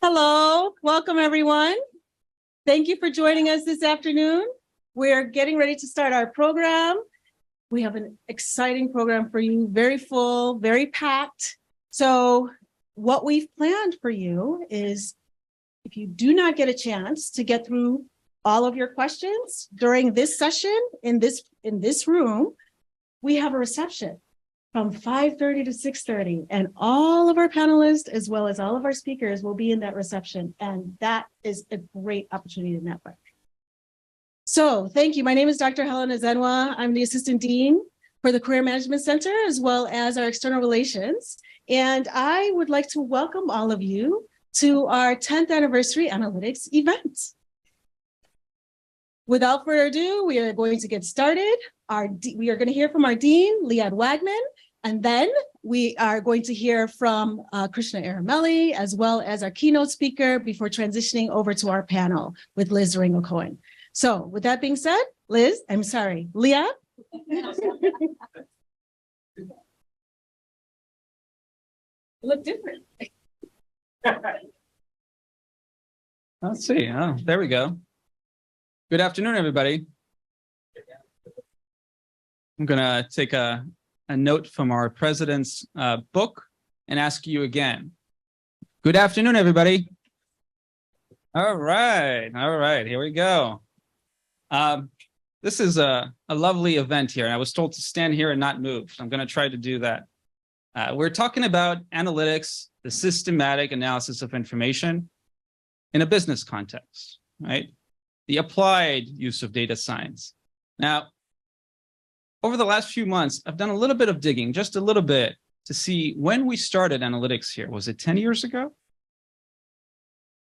Hello, welcome everyone. Thank you for joining us this afternoon. We're getting ready to start our program. We have an exciting program for you, very full, very packed. So what we've planned for you is if you do not get a chance to get through all of your questions during this session in this room, we have a reception from 5:30 to 6:30, and all of our panelists as well as all of our speakers will be in that reception, and that is a great opportunity to network. So thank you. My name is Dr. Helena Zenwa. I'm the Assistant Dean for the Career Management Center as well as our External Relations, and I would like to welcome all of you to our 10th Anniversary Analytics event. Without further ado, we are going to get started. We are going to hear from our Dean, Liad Wagman, and then we are going to hear from Krishna Aramelli, as well as our keynote speaker before transitioning over to our panel with Liz Ringo-Cohen. So with that being said, Liad. Look different. Let's see. Oh, there we go. Good afternoon, everybody. I'm going to take a note from our president's book and ask you again. Good afternoon, everybody. All right. Here we go. This is a lovely event here, and I was told to stand here and not move. So I'm going to try to do that. We're talking about analytics, the systematic analysis of information in a business context, right? The applied use of data science. Now, over the last few months, I've done a little bit of digging, just a little bit, to see when we started analytics here. Was it 10 years ago?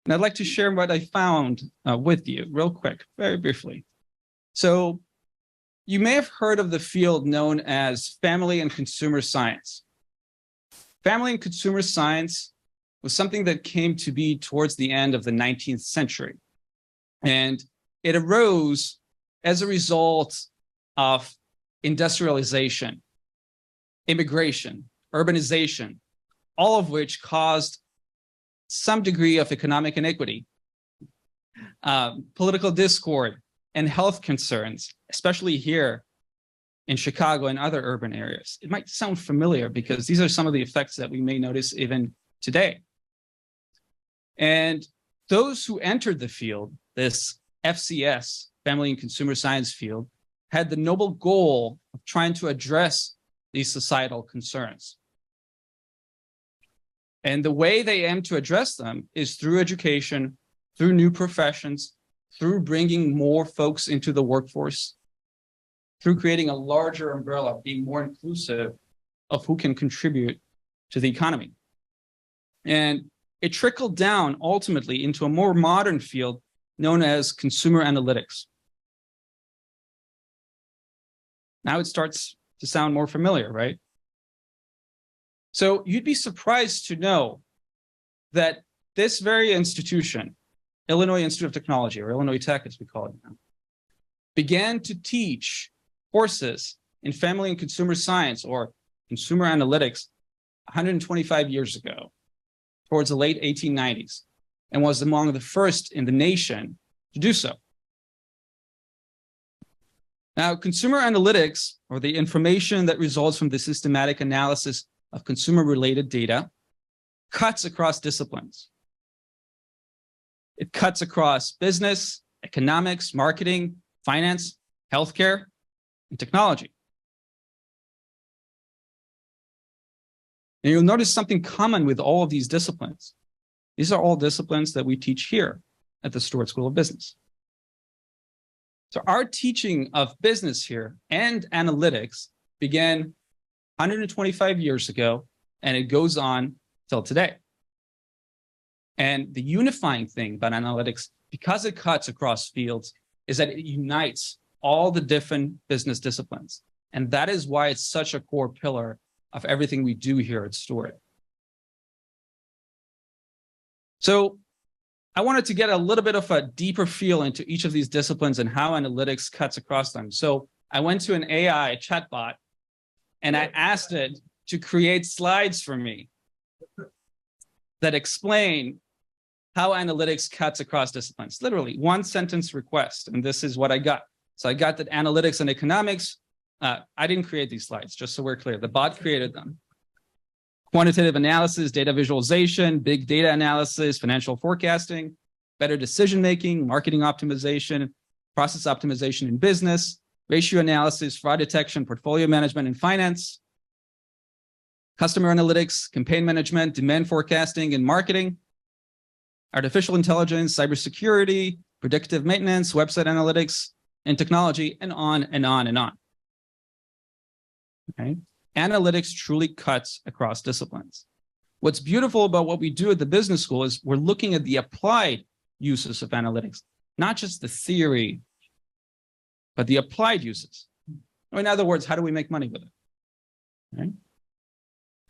And I'd like to share what I found with you real quick, very briefly. So you may have heard of the field known as family and consumer science. Family and consumer science was something that came to be towards the end of the 19th century. And it arose as a result of industrialization, immigration, urbanization, all of which caused some degree of economic inequity, political discord, and health concerns, especially here in Chicago and other urban areas. It might sound familiar because these are some of the effects that we may notice even today. And those who entered the field, this FCS, Family and Consumer Science field, had the noble goal of trying to address these societal concerns. And the way they aim to address them is through education, through new professions, through bringing more folks into the workforce, through creating a larger umbrella, being more inclusive of who can contribute to the economy. And it trickled down ultimately into a more modern field known as consumer analytics. Now it starts to sound more familiar, right? So you'd be surprised to know that this very institution, Illinois Institute of Technology, or Illinois Tech as we call it now, began to teach courses in family and consumer science or consumer analytics 125 years ago, towards the late 1890s, and was among the first in the nation to do so. Now, consumer analytics, or the information that results from the systematic analysis of consumer-related data, cuts across disciplines. It cuts across business, economics, marketing, finance, healthcare, and technology. And you'll notice something common with all of these disciplines. These are all disciplines that we teach here at the Stuart School of Business. So our teaching of business here and analytics began 125 years ago, and it goes on till today. And the unifying thing about analytics, because it cuts across fields, is that it unites all the different business disciplines. And that is why it's such a core pillar of everything we do here at Stuart. So I wanted to get a little bit of a deeper feel into each of these disciplines and how analytics cuts across them. So I went to an AI chatbot and I asked it to create slides for me that explain how analytics cuts across disciplines. Literally, one sentence request, and this is what I got. So I got that analytics and economics, I didn't create these slides, just so we're clear. The bot created them. Quantitative analysis, data visualization, big data analysis, financial forecasting, better decision-making, marketing optimization, process optimization in business, ratio analysis, fraud detection, portfolio management in finance, customer analytics, campaign management, demand forecasting in marketing, artificial intelligence, cybersecurity, predictive maintenance, website analytics, and technology, and on and on and on. Okay? Analytics truly cuts across disciplines. What's beautiful about what we do at the business school is we're looking at the applied uses of analytics, not just the theory, but the applied uses. In other words, how do we make money with it? Okay?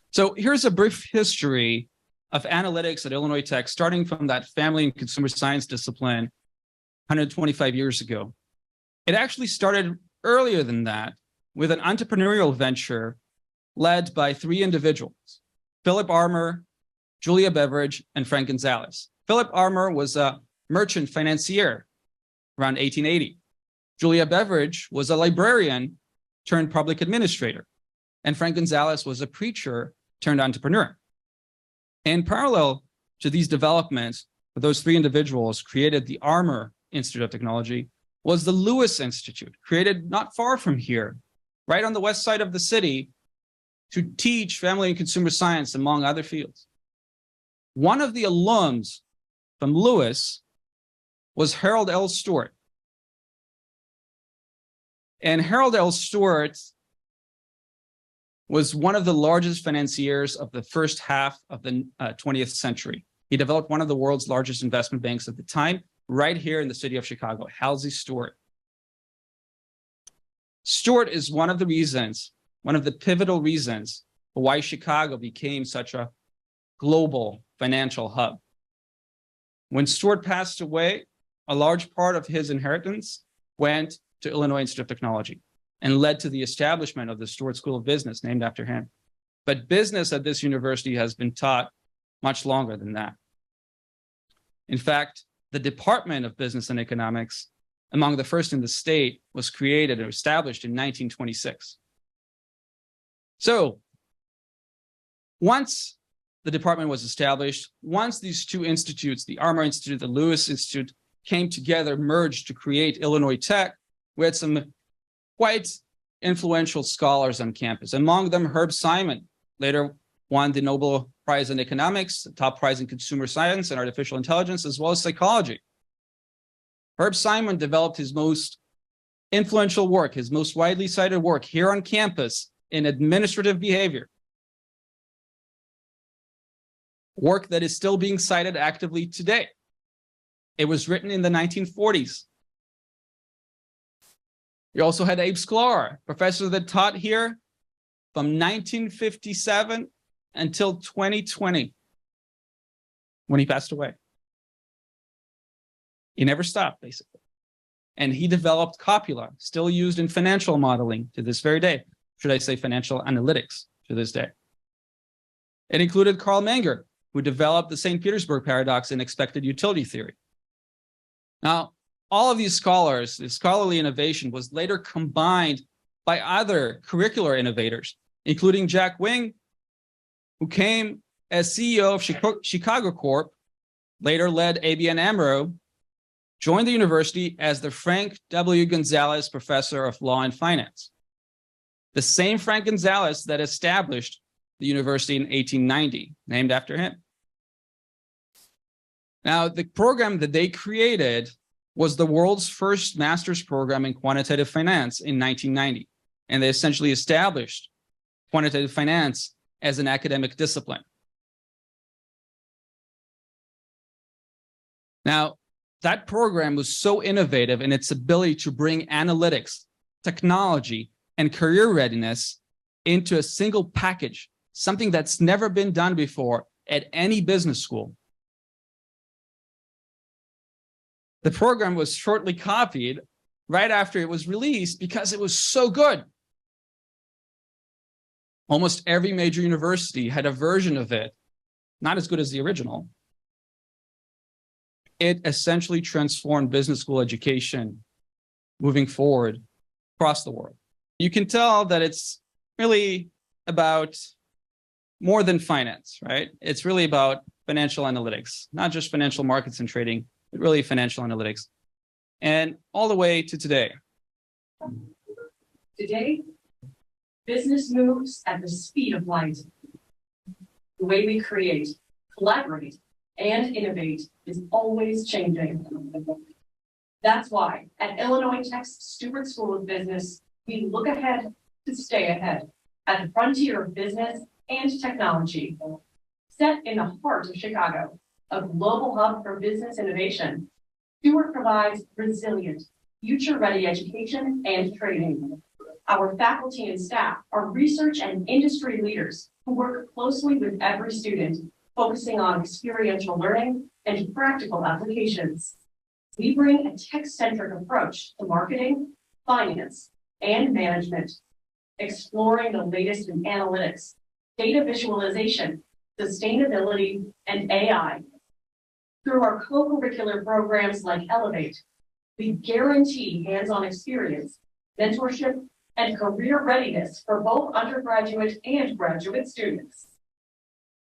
So here's a brief history of analytics at Illinois Tech, starting from that family and consumer science discipline 125 years ago. It actually started earlier than that with an entrepreneurial venture led by three individuals, Philip Armour, Julia Beveridge, and Frank Gonzalez. Philip Armour was a merchant financier around 1880. Julia Beveridge was a librarian turned public administrator. And Frank Gonzalez was a preacher turned entrepreneur. In parallel to these developments, those three individuals created the Armour Institute of Technology, was the Lewis Institute, created not far from here, right on the west side of the city, to teach family and consumer science, among other fields. One of the alums from Lewis was Harold L. Stuart. And Harold L. Stuart was one of the largest financiers of the first half of the 20th century. He developed one of the world's largest investment banks at the time, right here in the city of Chicago, Halsey Stuart. Stuart is one of the reasons, one of the pivotal reasons for why Chicago became such a global financial hub. When Stuart passed away, a large part of his inheritance went to Illinois Institute of Technology and led to the establishment of the Stuart School of Business, named after him. But business at this university has been taught much longer than that. In fact, the Department of Business and Economics, among the first in the state, was created or established in 1926. So once the department was established, once these two institutes, the Armour Institute, the Lewis Institute, came together, merged to create Illinois Tech, we had some quite influential scholars on campus. Among them, Herb Simon, later won the Nobel Prize in Economics, the top prize in consumer science and artificial intelligence, as well as psychology. Herb Simon developed his most influential work, his most widely cited work here on campus in administrative behavior. Work that is still being cited actively today. It was written in the 1940s. You also had Abe Sklar, professor that taught here from 1957 until 2020, when he passed away. He never stopped, basically. And he developed copula, still used in financial modeling to this very day. Should I say financial analytics to this day? It included Carl Menger, who developed the St. Petersburg paradox in expected utility theory. Now, all of these scholars, the scholarly innovation was later combined by other curricular innovators, including Jack Wing, who came as CEO of Chicago Corp, later led ABN AMRO, joined the university as the Frank W. Gonzalez Professor of Law and Finance. The same Frank Gonzalez that established the university in 1890, named after him. Now, the program that they created was the world's first master's program in quantitative finance in 1990. And they essentially established quantitative finance as an academic discipline. Now, that program was so innovative in its ability to bring analytics, technology, and career readiness into a single package, something that's never been done before at any business school. The program was shortly copied right after it was released because it was so good. Almost every major university had a version of it, not as good as the original, it essentially transformed business school education moving forward across the world. You can tell that it's really about more than finance, right? It's really about financial analytics, not just financial markets and trading, but really financial analytics. And all the way to today. Today, business moves at the speed of light. The way we create, collaborate, and innovate is always changing. That's why at Illinois Tech's Stuart School of Business, we look ahead to stay ahead at the frontier of business and technology. Set in the heart of Chicago, a global hub for business innovation, Stuart provides resilient, future-ready education and training. Our faculty and staff are research and industry leaders who work closely with every student, focusing on experiential learning and practical applications. We bring a tech-centric approach to marketing, finance, and management, exploring the latest in analytics, data visualization, sustainability, and AI. Through our co-curricular programs like Elevate, we guarantee hands-on experience, mentorship, and career readiness for both undergraduate and graduate students.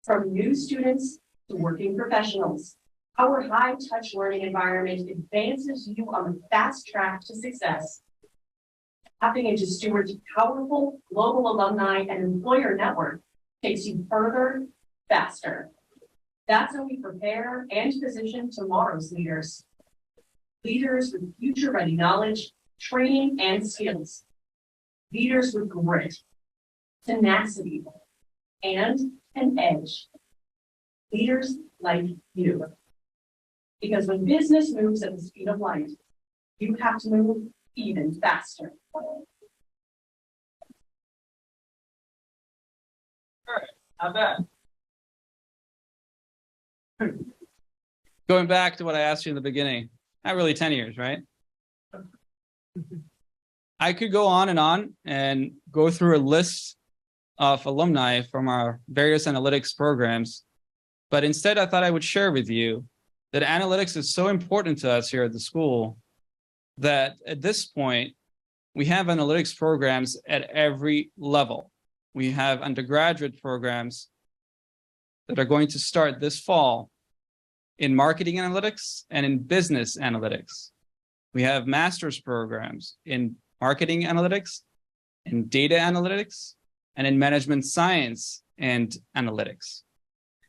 From new students to working professionals, our high-touch learning environment advances you on the fast track to success. Tapping into Stuart's powerful global alumni and employer network takes you further, faster. That's how we prepare and position tomorrow's leaders. Leaders with future-ready knowledge, training, and skills. Leaders with grit, tenacity, and an edge. Leaders like you. Because when business moves at the speed of light, you have to move even faster. All right, not bad. Going back to what I asked you in the beginning, not really 10 years, right? I could go on and go through a list of alumni from our various analytics programs, but instead I thought I would share with you that analytics is so important to us here at the school that at this point, we have analytics programs at every level. We have undergraduate programs that are going to start this fall in marketing analytics and in business analytics. We have master's programs in marketing analytics, in data analytics, and in management science and analytics.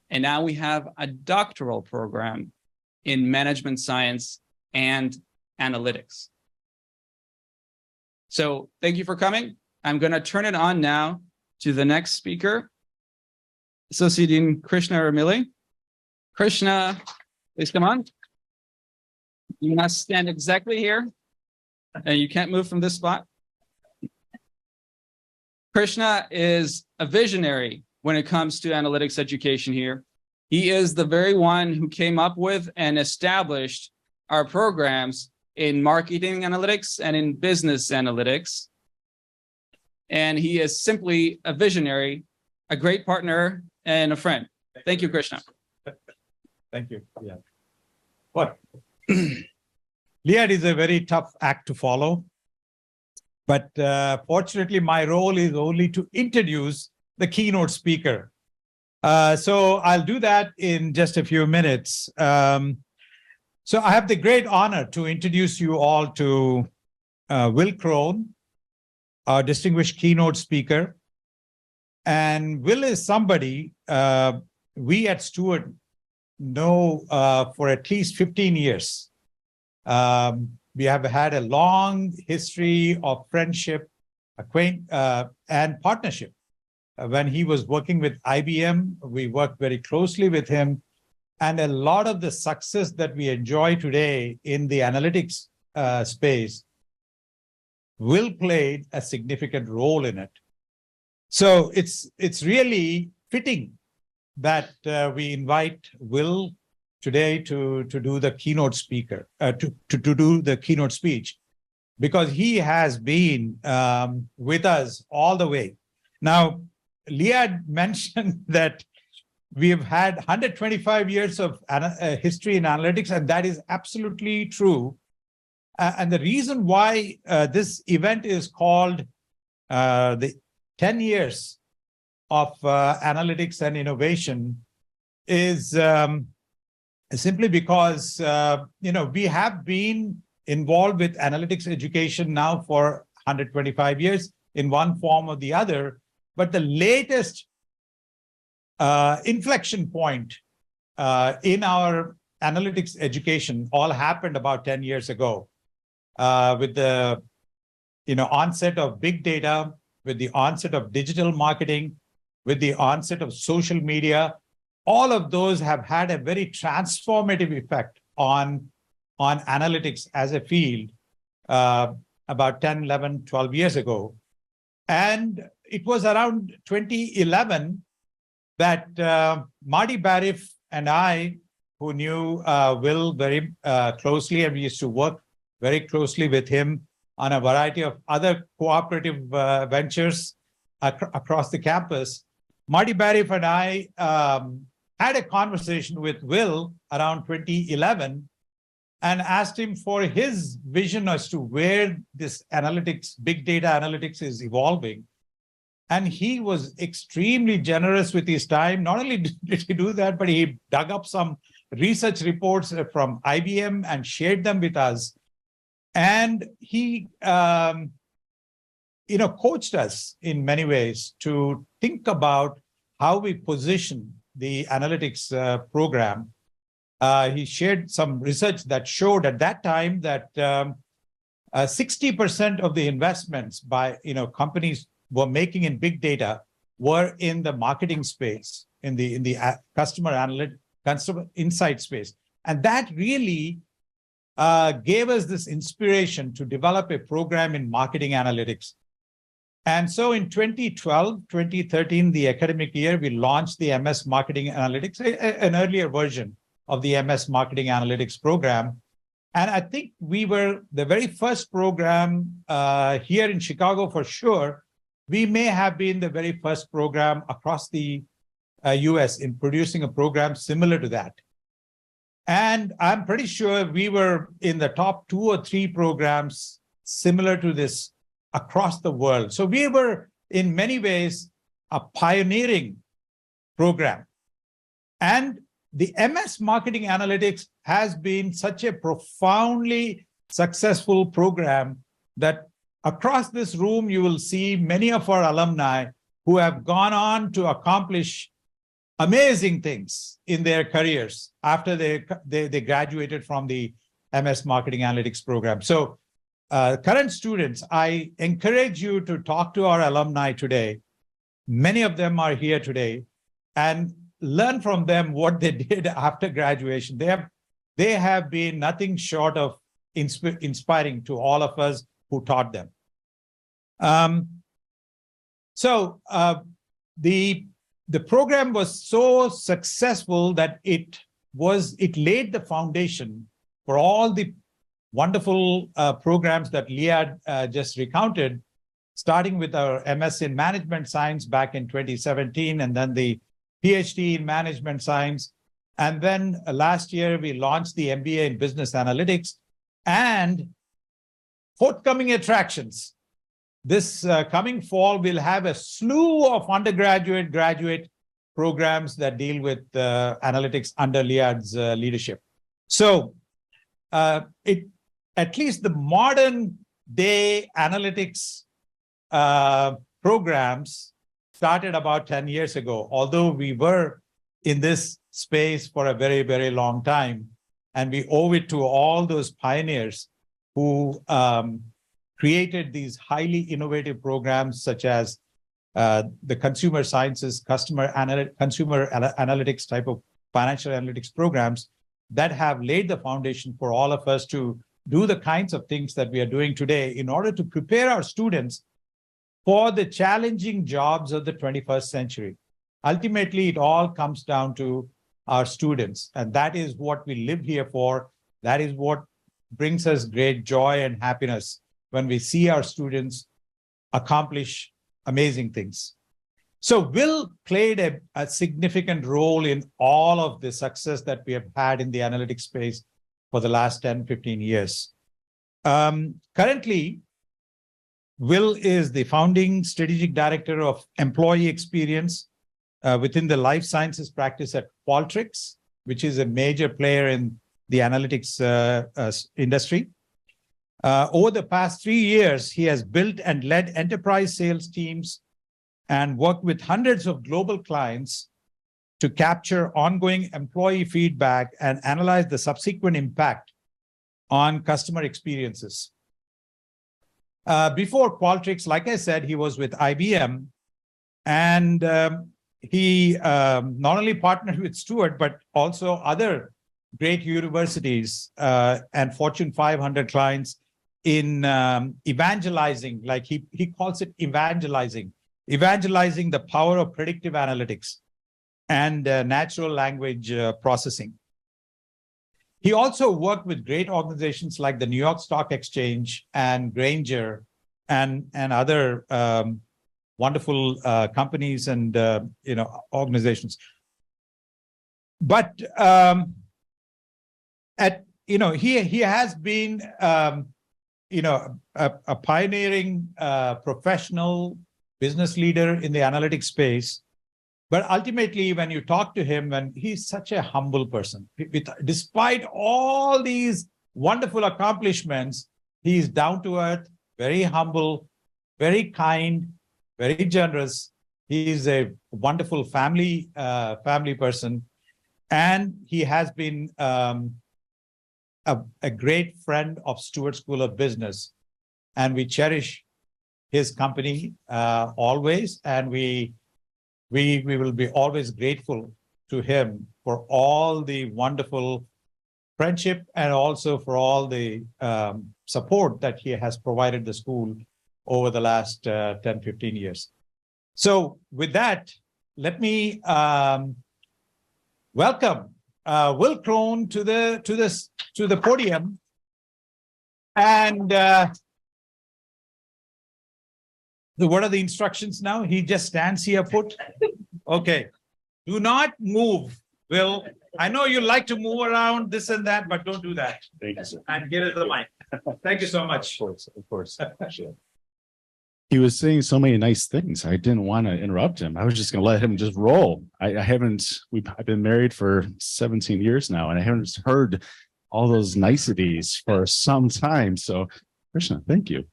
And now we have a doctoral program in management science and analytics. So thank you for coming. I'm going to turn it on now to the next speaker, Associate Dean Krishna Ramili. Krishna, please come on. You must stand exactly here, and you can't move from this spot. Krishna is a visionary when it comes to analytics education here. He is the very one who came up with and established our programs in marketing analytics and in business analytics. And he is simply a visionary, a great partner, and a friend. Thank you, Krishna. Thank you. Yeah. What? Liad is a very tough act to follow. But fortunately, my role is only to introduce the keynote speaker. So I'll do that in just a few minutes. So I have the great honor to introduce you all to Will Crone, our distinguished keynote speaker. And Will is somebody we at Stuart know for at least 15 years. We have had a long history of friendship, and partnership. When he was working with IBM, we worked very closely with him. And a lot of the success that we enjoy today in the analytics space, Will played a significant role in it. So it's really fitting that we invite Will today to do the keynote speaker, to do the keynote speech, because he has been with us all the way. Now, Liad mentioned that we've had 125 years of history in analytics, and that is absolutely true. And the reason why this event is called the 10 years of analytics and innovation is simply because, we have been involved with analytics education now for 125 years in one form or the other. But the latest inflection point in our analytics education all happened about 10 years ago with the onset of big data, with the onset of digital marketing, with the onset of social media. All of those have had a very transformative effect on analytics as a field about 10, 11, 12 years ago. And it was around 2011 that Marty Barif and I, who knew Will very closely, and we used to work very closely with him on a variety of other cooperative ventures across the campus. Marty Barif and I had a conversation with Will around 2011 and asked him for his vision as to where this analytics, big data analytics is evolving. And he was extremely generous with his time. Not only did he do that, but he dug up some research reports from IBM and shared them with us. And he, coached us in many ways to think about how we position the analytics program. He shared some research that showed at that time that 60% of the investments by companies were making in big data were in the marketing space, in the customer insight space, and that really gave us this inspiration to develop a program in marketing analytics. And so in 2012, 2013, the academic year, we launched the MS Marketing Analytics, an earlier version of the MS Marketing Analytics program. And I think we were the very first program here in Chicago for sure. We may have been the very first program across the US in producing a program similar to that. And I'm pretty sure we were in the top 2 or 3 programs similar to this across the world. So we were in many ways a pioneering program. And the MS Marketing Analytics has been such a profoundly successful program that across this room, you will see many of our alumni who have gone on to accomplish amazing things in their careers after they graduated from the MS Marketing Analytics program. So current students, I encourage you to talk to our alumni today. Many of them are here today, and learn from them what they did after graduation. They have been nothing short of inspiring to all of us who taught them. The program was so successful that it laid the foundation for all the wonderful programs that Liad just recounted, starting with our MS in Management Science back in 2017, and then the PhD in Management Science. And then last year, we launched the MBA in Business Analytics, and forthcoming attractions. This coming fall, we'll have a slew of undergraduate, graduate programs that deal with analytics under Liad's leadership. So at least the modern day analytics programs started about 10 years ago, although we were in this space for a very, very long time. And we owe it to all those pioneers who created these highly innovative programs, such as the consumer sciences, consumer analytics type of financial analytics programs that have laid the foundation for all of us to do the kinds of things that we are doing today in order to prepare our students for the challenging jobs of the 21st century. Ultimately, it all comes down to our students, and that is what we live here for. That is what brings us great joy and happiness when we see our students accomplish amazing things. So Will played a significant role in all of the success that we have had in the analytics space for the last 10, 15 years. Currently, Will is the founding strategic director of employee experience within the life sciences practice at Qualtrics, which is a major player in the analytics industry. Over the past 3 years, he has built and led enterprise sales teams and worked with hundreds of global clients to capture ongoing employee feedback and analyze the subsequent impact on customer experiences. Before Qualtrics, like I said, he was with IBM, and he not only partnered with Stuart, but also other great universities and Fortune 500 clients in evangelizing, like he calls it evangelizing the power of predictive analytics and natural language processing. He also worked with great organizations like the New York Stock Exchange and Granger and other wonderful companies and organizations. But he has been a pioneering professional business leader in the analytics space. But ultimately, when you talk to him, and he's such a humble person, despite all these wonderful accomplishments, he's down to earth, very humble, very kind, very generous. He's a wonderful family person, and he has been a great friend of Stuart School of Business, and we cherish his company always, and we will be always grateful to him for all the wonderful friendship and also for all the support that he has provided the school over the last 10, 15 years. So with that, let me welcome Will Crone to the podium. And what are the instructions now? He just stands here put. Okay. Do not move, Will. I know you like to move around this and that, but don't do that. Thank you, sir. And get it the mic. Thank you so much. Of course. He was saying so many nice things. I didn't want to interrupt him. I was just going to let him just roll. I've been married for 17 years now, and I haven't heard all those niceties for some time. So, Krishna, thank you.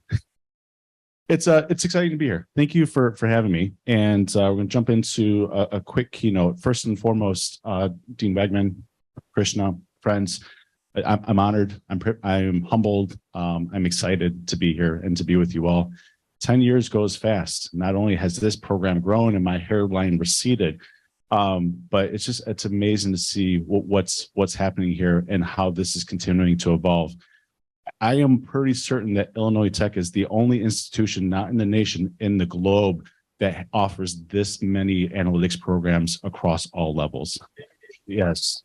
It's exciting to be here. Thank you for having me. And we're going to jump into a quick keynote. First and foremost, Dean Wegman, Krishna, friends, I'm honored. I'm humbled. I'm excited to be here and to be with you all. 10 years goes fast. Not only has this program grown and my hairline receded, but it's amazing to see what's happening here and how this is continuing to evolve. I am pretty certain that Illinois Tech is the only institution, not in the nation, in the globe, that offers this many analytics programs across all levels. Yes.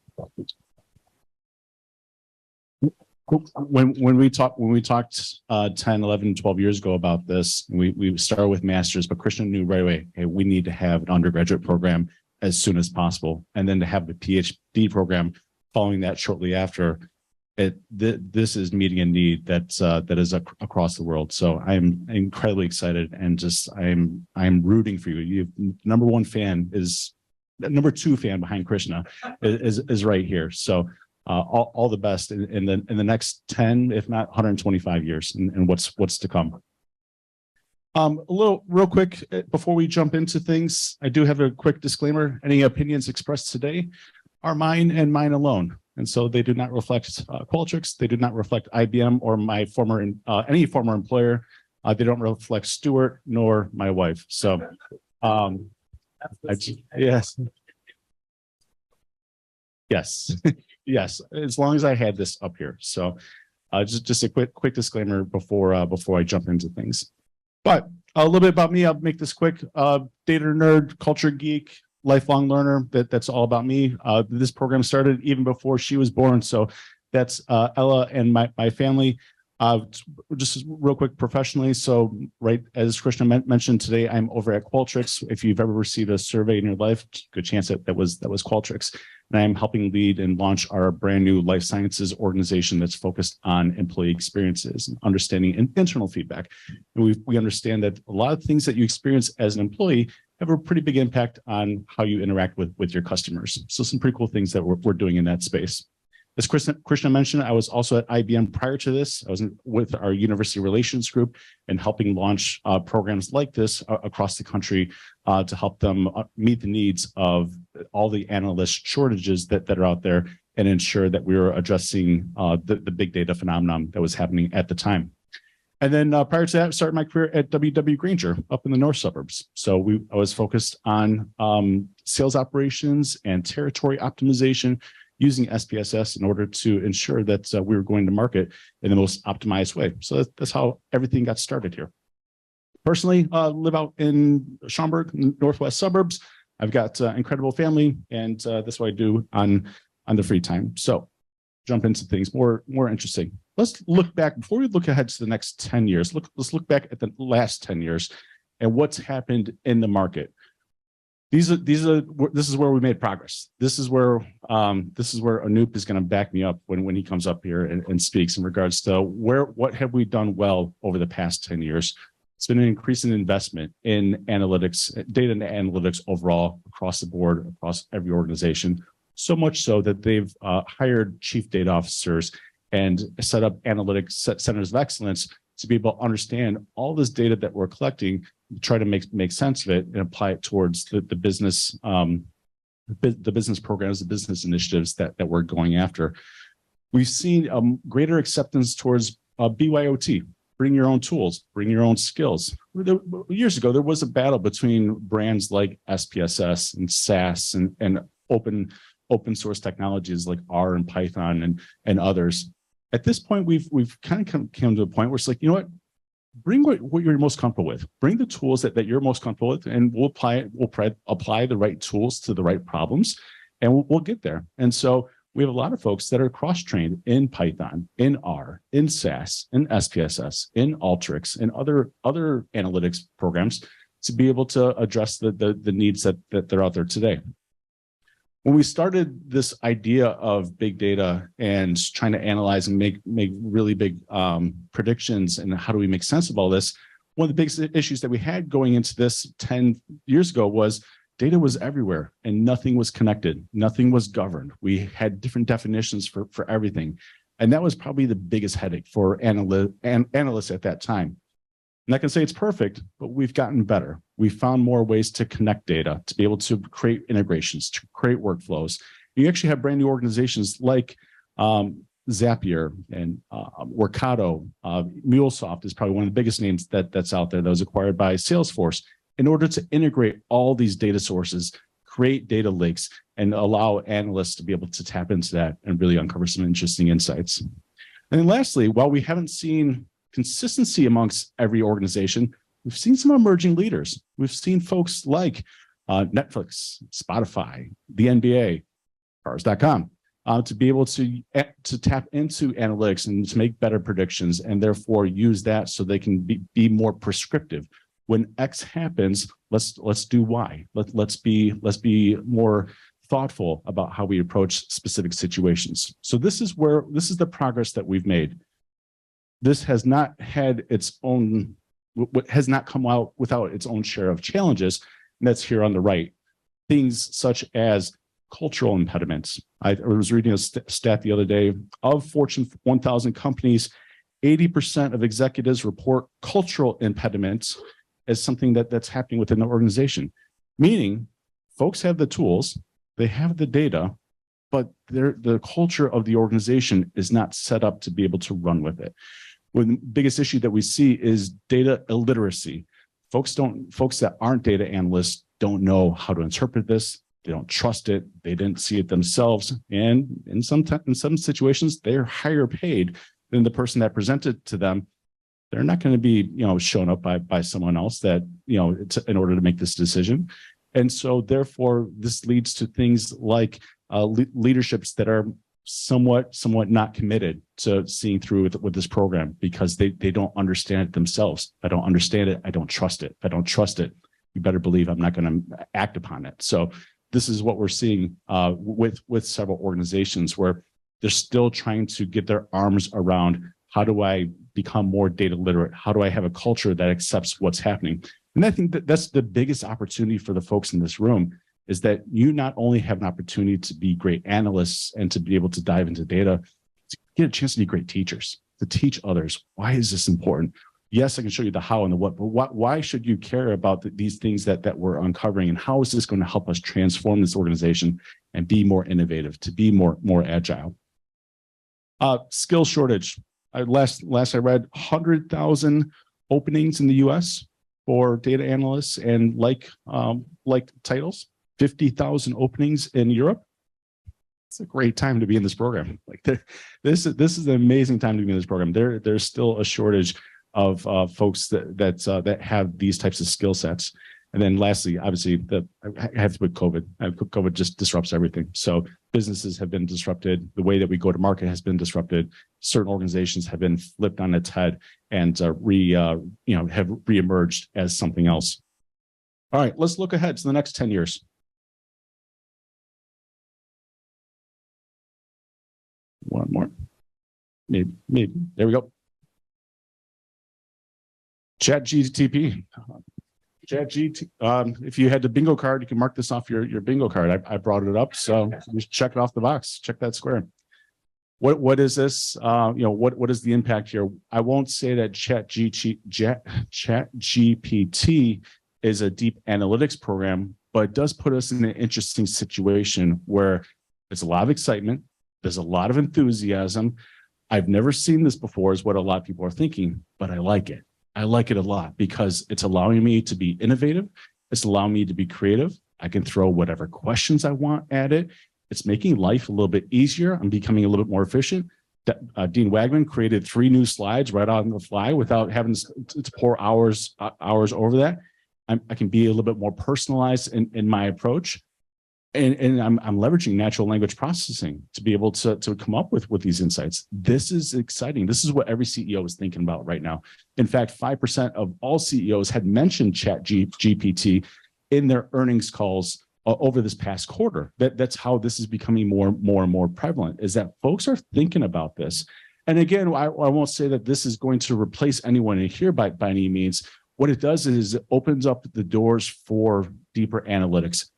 When we talked 10, 11, 12 years ago about this, we started with masters, but Krishna knew right away, hey, we need to have an undergraduate program as soon as possible, and then to have the PhD program following that shortly after. This is meeting a need that is across the world. So I'm incredibly excited, and I'm rooting for you. Number 2 fan behind Krishna is right here. So all the best in the next 10, if not 125 years, and what's to come. Real quick before we jump into things, I do have a quick disclaimer. Any opinions expressed today are mine and mine alone. And so they do not reflect Qualtrics. They do not reflect IBM or my any former employer. They don't reflect Stuart nor my wife. So, yes, yes. As long as I had this up here. So, just a quick disclaimer before I jump into things. But a little bit about me. I'll make this quick. Data nerd, culture geek, lifelong learner. That's all about me. This program started even before she was born. So that's Ella and my family. Just real quick professionally. So right, as Krishna mentioned today, I'm over at Qualtrics. If you've ever received a survey in your life, good chance that was Qualtrics. And I'm helping lead and launch our brand new life sciences organization that's focused on employee experiences and understanding internal feedback. And we understand that a lot of things that you experience as an employee have a pretty big impact on how you interact with your customers. So some pretty cool things that we're doing in that space. As Krishna mentioned, I was also at IBM prior to this. I was with our university relations group and helping launch programs like this across the country to help them meet the needs of all the analyst shortages that are out there and ensure that we were addressing the big data phenomenon that was happening at the time. And then prior to that, I started my career at W.W. Grainger up in the north suburbs. So I was focused on sales operations and territory optimization, using SPSS in order to ensure that we were going to market in the most optimized way. So that's how everything got started here. Personally, live out in Schaumburg, northwest suburbs. I've got incredible family, and that's what I do on the free time. So jump into things more interesting. Let's look back before we look ahead to the next 10 years. Let's look back at the last 10 years and what's happened in the market. This is where we made progress. This is where Anoop is going to back me up when he comes up here and speaks in regards to what have we done well over the past 10 years. It's been an increasing investment in analytics, data and analytics overall across the board, across every organization. So much so that they've hired chief data officers and set up analytics centers of excellence to be able to understand all this data that we're collecting, try to make sense of it and apply it towards the business, the business programs, the business initiatives that we're going after. We've seen greater acceptance towards BYOT, bring your own tools, bring your own skills. Years ago, there was a battle between brands like SPSS and SAS and open source technologies like R and Python and others. At this point, we've kind of come to a point where it's like, you know what? Bring what you're most comfortable with. Bring the tools that you're most comfortable with, and we'll apply the right tools to the right problems, and we'll get there. And so we have a lot of folks that are cross-trained in Python, in R, in SAS, in SPSS, in Alteryx, and other analytics programs to be able to address the needs that are out there today. When we started this idea of big data and trying to analyze and make really big predictions and how do we make sense of all this, one of the biggest issues that we had going into this 10 years ago was data was everywhere and nothing was connected. Nothing was governed. We had different definitions for everything. And that was probably the biggest headache for analysts at that time. I'm not going to say it's perfect, but we've gotten better. We found more ways to connect data, to be able to create integrations, to create workflows. You actually have brand new organizations like Zapier and Workato. MuleSoft is probably one of the biggest names that's out there that was acquired by Salesforce in order to integrate all these data sources, create data lakes, and allow analysts to be able to tap into that and really uncover some interesting insights. And then lastly, while we haven't seen consistency amongst every organization, we've seen some emerging leaders. We've seen folks like Netflix, Spotify, the NBA, Cars.com, to be able to tap into analytics and to make better predictions and therefore use that so they can be more prescriptive. When X happens, let's do Y. Let's be more thoughtful about how we approach specific situations. So this is the progress that we've made. This has not had its own, has not come out without its own share of challenges, and that's here on the right. Things such as cultural impediments. I was reading a stat the other day. Of Fortune 1000 companies, 80% of executives report cultural impediments as something that's happening within the organization. Meaning, folks have the tools, they have the data, but the culture of the organization is not set up to be able to run with it. The biggest issue that we see is data illiteracy. Folks that aren't data analysts don't know how to interpret this. They don't trust it. They didn't see it themselves. And in some situations, they're higher paid than the person that presented to them. They're not going to be, shown up by someone else that, in order to make this decision. And so therefore, this leads to things like leaderships that are somewhat not committed to seeing through with this program because they don't understand it themselves. If I don't understand it, I don't trust it. If I don't trust it, you better believe I'm not going to act upon it. So this is what we're seeing with several organizations where they're still trying to get their arms around how do I become more data literate? How do I have a culture that accepts what's happening? And I think that that's the biggest opportunity for the folks in this room is that you not only have an opportunity to be great analysts and to be able to dive into data, to get a chance to be great teachers, to teach others. Why is this important? Yes, I can show you the how and the what, but why should you care about these things that we're uncovering? And how is this going to help us transform this organization and be more innovative, to be more agile? Skill shortage. Last I read 100,000 openings in the US for data analysts and like titles, 50,000 openings in Europe. It's a great time to be in this program. Like this is an amazing time to be in this program. There's still a shortage of folks that have these types of skill sets. And then lastly, obviously, I have to put COVID. COVID just disrupts everything. So businesses have been disrupted. The way that we go to market has been disrupted. Certain organizations have been flipped on its head and have reemerged as something else. All right, let's look ahead to the next 10 years. One more, maybe. There we go. ChatGPT. If you had the bingo card, you can mark this off your bingo card. I brought it up, so just check it off the box. Check that square. What is this? What is the impact here? I won't say that ChatGPT is a deep analytics program, but it does put us in an interesting situation where there's a lot of excitement, there's a lot of enthusiasm. I've never seen this before, is what a lot of people are thinking, but I like it. I like it a lot because it's allowing me to be innovative. It's allowing me to be creative. I can throw whatever questions I want at it. It's making life a little bit easier. I'm becoming a little bit more efficient. Dean Wagman created 3 new slides right on the fly without having to pour hours over that. I can be a little bit more personalized in my approach. And I'm leveraging natural language processing to be able to come up with these insights. This is exciting. This is what every CEO is thinking about right now. In fact, 5% of all CEOs had mentioned ChatGPT in their earnings calls over this past quarter. That's how this is becoming more and more prevalent, is that folks are thinking about this. And again, I won't say that this is going to replace anyone in here by any means. What it does is it opens up the doors for deeper analytics.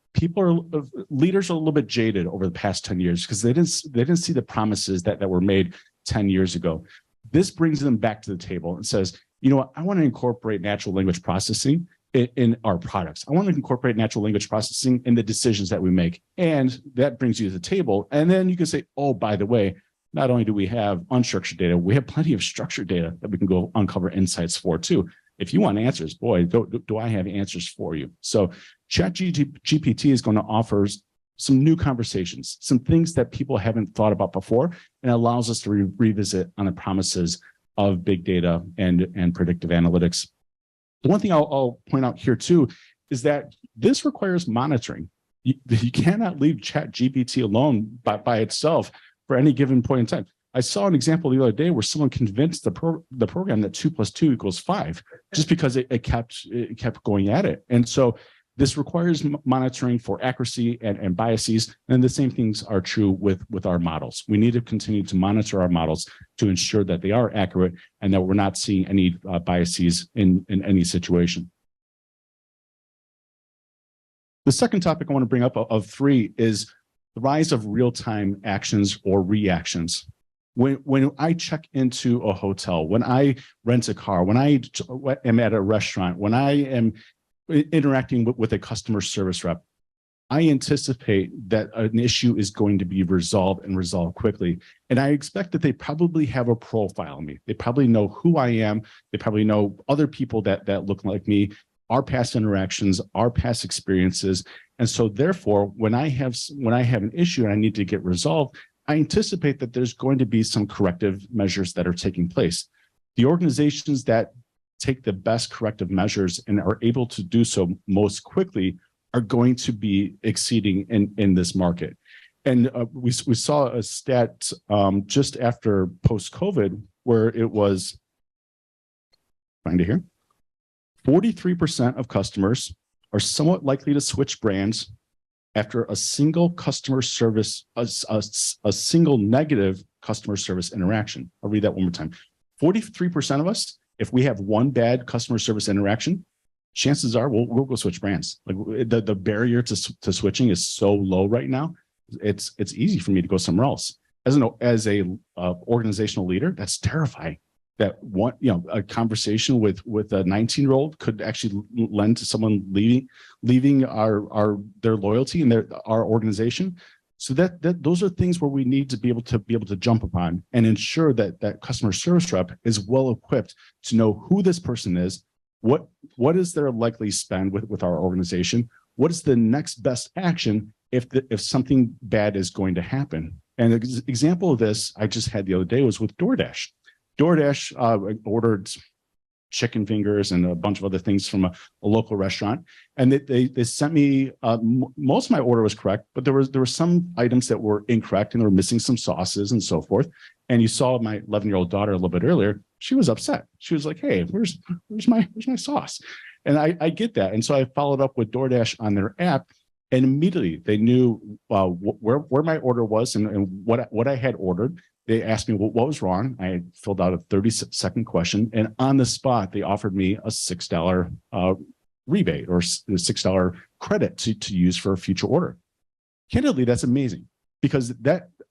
Leaders are a little bit jaded over the past 10 years because they didn't see the promises that were made 10 years ago. This brings them back to the table and says, you know what, I want to incorporate natural language processing in our products. I want to incorporate natural language processing in the decisions that we make. And that brings you to the table. And then you can say, oh, by the way, not only do we have unstructured data, we have plenty of structured data that we can go uncover insights for too. If you want answers, boy, do I have answers for you. So ChatGPT is going to offer some new conversations, some things that people haven't thought about before, and allows us to revisit on the promises of big data and predictive analytics. The one thing I'll point out here too is that this requires monitoring. You cannot leave ChatGPT alone by itself for any given point in time. I saw an example the other day where someone convinced the program that 2 + 2 = 5, just because it kept going at it. And so this requires monitoring for accuracy and biases. And the same things are true with our models. We need to continue to monitor our models to ensure that they are accurate and that we're not seeing any biases in any situation. The second topic I want to bring up of 3 is the rise of real-time actions or reactions. When I check into a hotel, when I rent a car, when I am at a restaurant, when I am interacting with a customer service rep, I anticipate that an issue is going to be resolved and resolved quickly. And I expect that they probably have a profile of me. They probably know who I am. They probably know other people that look like me, our past interactions, our past experiences. And so therefore, when I have an issue and I need to get resolved, I anticipate that there's going to be some corrective measures that are taking place. The organizations that take the best corrective measures and are able to do so most quickly are going to be exceeding in this market. And we saw a stat just after post-COVID where it was, find it here, 43% of customers are somewhat likely to switch brands after a single customer service, a single negative customer service interaction. I'll read that one more time. 43% of us, if we have one bad customer service interaction, chances are we'll go switch brands. Like the barrier to switching is so low right now. It's easy for me to go somewhere else. As a organizational leader, that's terrifying. That one, a conversation with a 19-year-old could actually lend to someone leaving their loyalty and our organization. So that those are things where we need to be able to jump upon and ensure that customer service rep is well equipped to know who this person is, what is their likely spend with our organization, what is the next best action if something bad is going to happen. And an example of this I just had the other day was with DoorDash. DoorDash ordered chicken fingers and a bunch of other things from a local restaurant, and they sent me most of my order was correct, but there were some items that were incorrect and they were missing some sauces and so forth. And you saw my 11-year-old daughter a little bit earlier. She was upset. She was like, "Hey, where's my sauce?" And I get that. And so I followed up with DoorDash on their app, and immediately they knew where my order was and what I had ordered. They asked me what was wrong. I filled out a 30-second question, and on the spot, they offered me a $6 rebate or $6 credit to use for a future order. Candidly, that's amazing because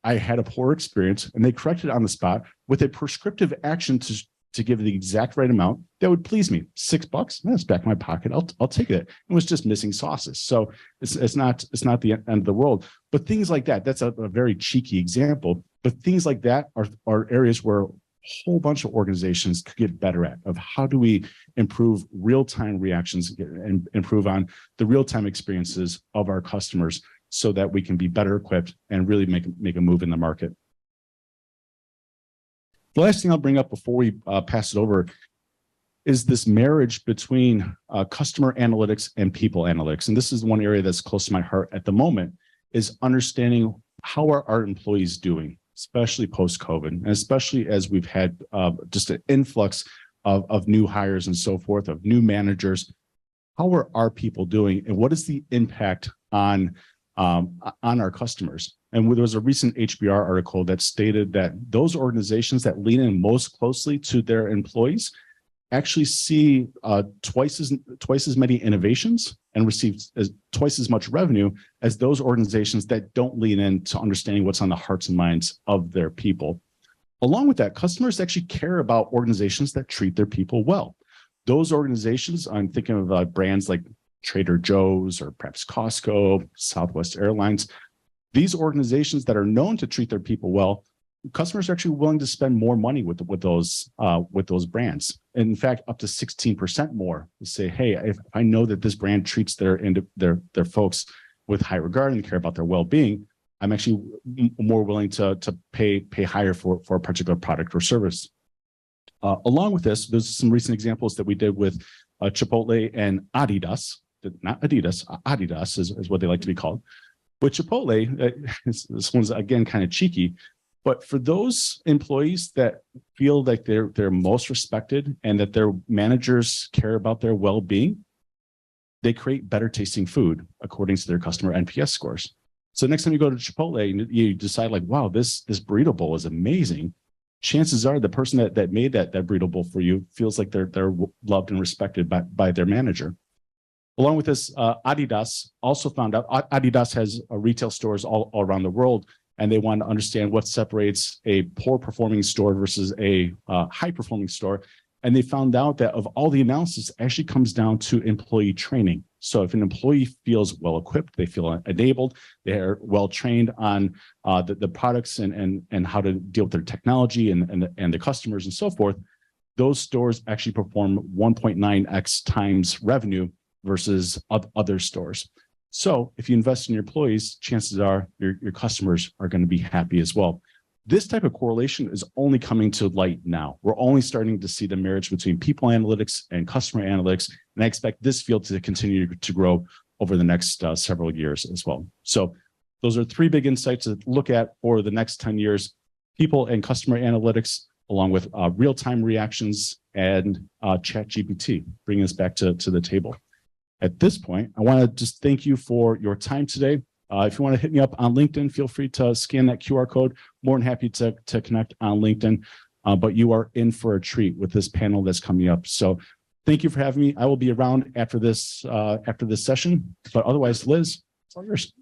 I had a poor experience, and they corrected it on the spot with a prescriptive action to give the exact right amount that would please me. $6, that's back in my pocket. I'll take it. It was just missing sauces, so it's not the end of the world. But things like that, that's a very cheeky example. But things like that are areas where a whole bunch of organizations could get better at, of how do we improve real-time reactions and improve on the real-time experiences of our customers so that we can be better equipped and really make a move in the market. The last thing I'll bring up before we pass it over is this marriage between customer analytics and people analytics. And this is one area that's close to my heart at the moment, is understanding how are our employees doing, especially post-COVID, and especially as we've had just an influx of new hires and so forth, of new managers. How are our people doing, and what is the impact on our customers? And there was a recent HBR article that stated that those organizations that lean in most closely to their employees actually see twice as many innovations and receive twice as much revenue as those organizations that don't lean in to understanding what's on the hearts and minds of their people. Along with that, customers actually care about organizations that treat their people well. Those organizations, I'm thinking of brands like Trader Joe's or perhaps Costco, Southwest Airlines. These organizations that are known to treat their people well, customers are actually willing to spend more money with those brands. And in fact, up to 16% more to say, hey, if I know that this brand treats their folks with high regard and care about their well-being, I'm actually more willing to pay higher for a particular product or service. Along with this, there's some recent examples that we did with Chipotle and Adidas, not Adidas, Adidas is what they like to be called. With Chipotle, this one's again kind of cheeky, but for those employees that feel like they're most respected and that their managers care about their well-being, they create better tasting food according to their customer NPS scores. So next time you go to Chipotle and you decide like, wow, this burrito bowl is amazing, chances are the person that made that burrito bowl for you feels like they're loved and respected by their manager. Along with this, Adidas also found out, Adidas has retail stores all around the world, and they want to understand what separates a poor performing store versus a high performing store. And they found out that of all the analysis actually comes down to employee training. So if an employee feels well equipped, they feel enabled, they're well trained on the products and how to deal with their technology and the customers and so forth, those stores actually perform 1.9x times revenue versus other stores. So if you invest in your employees, chances are your customers are going to be happy as well. This type of correlation is only coming to light now. We're only starting to see the marriage between people analytics and customer analytics, and I expect this field to continue to grow over the next several years as well. So those are three big insights to look at for the next 10 years, people and customer analytics, along with real-time reactions and ChatGPT, bringing us back to the table. At this point, I want to just thank you for your time today. If you want to hit me up on LinkedIn, feel free to scan that QR code. More than happy to connect on LinkedIn. But you are in for a treat with this panel that's coming up. So thank you for having me. I will be around after this session. But otherwise, Liz, it's all yours.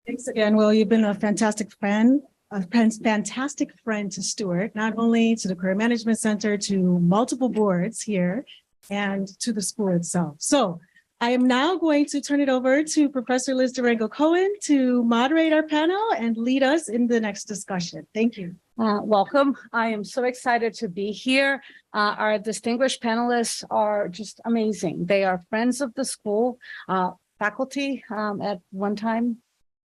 Thanks again, Will. You've been a fantastic friend to Stuart, not only to the Career Management Center, to multiple boards here, and to the school itself. So I am now going to turn it over to Professor Liz Durango-Cohen to moderate our panel and lead us in the next discussion. Thank you. Welcome. I am so excited to be here. Our distinguished panelists are just amazing. They are friends of the school, faculty at one time.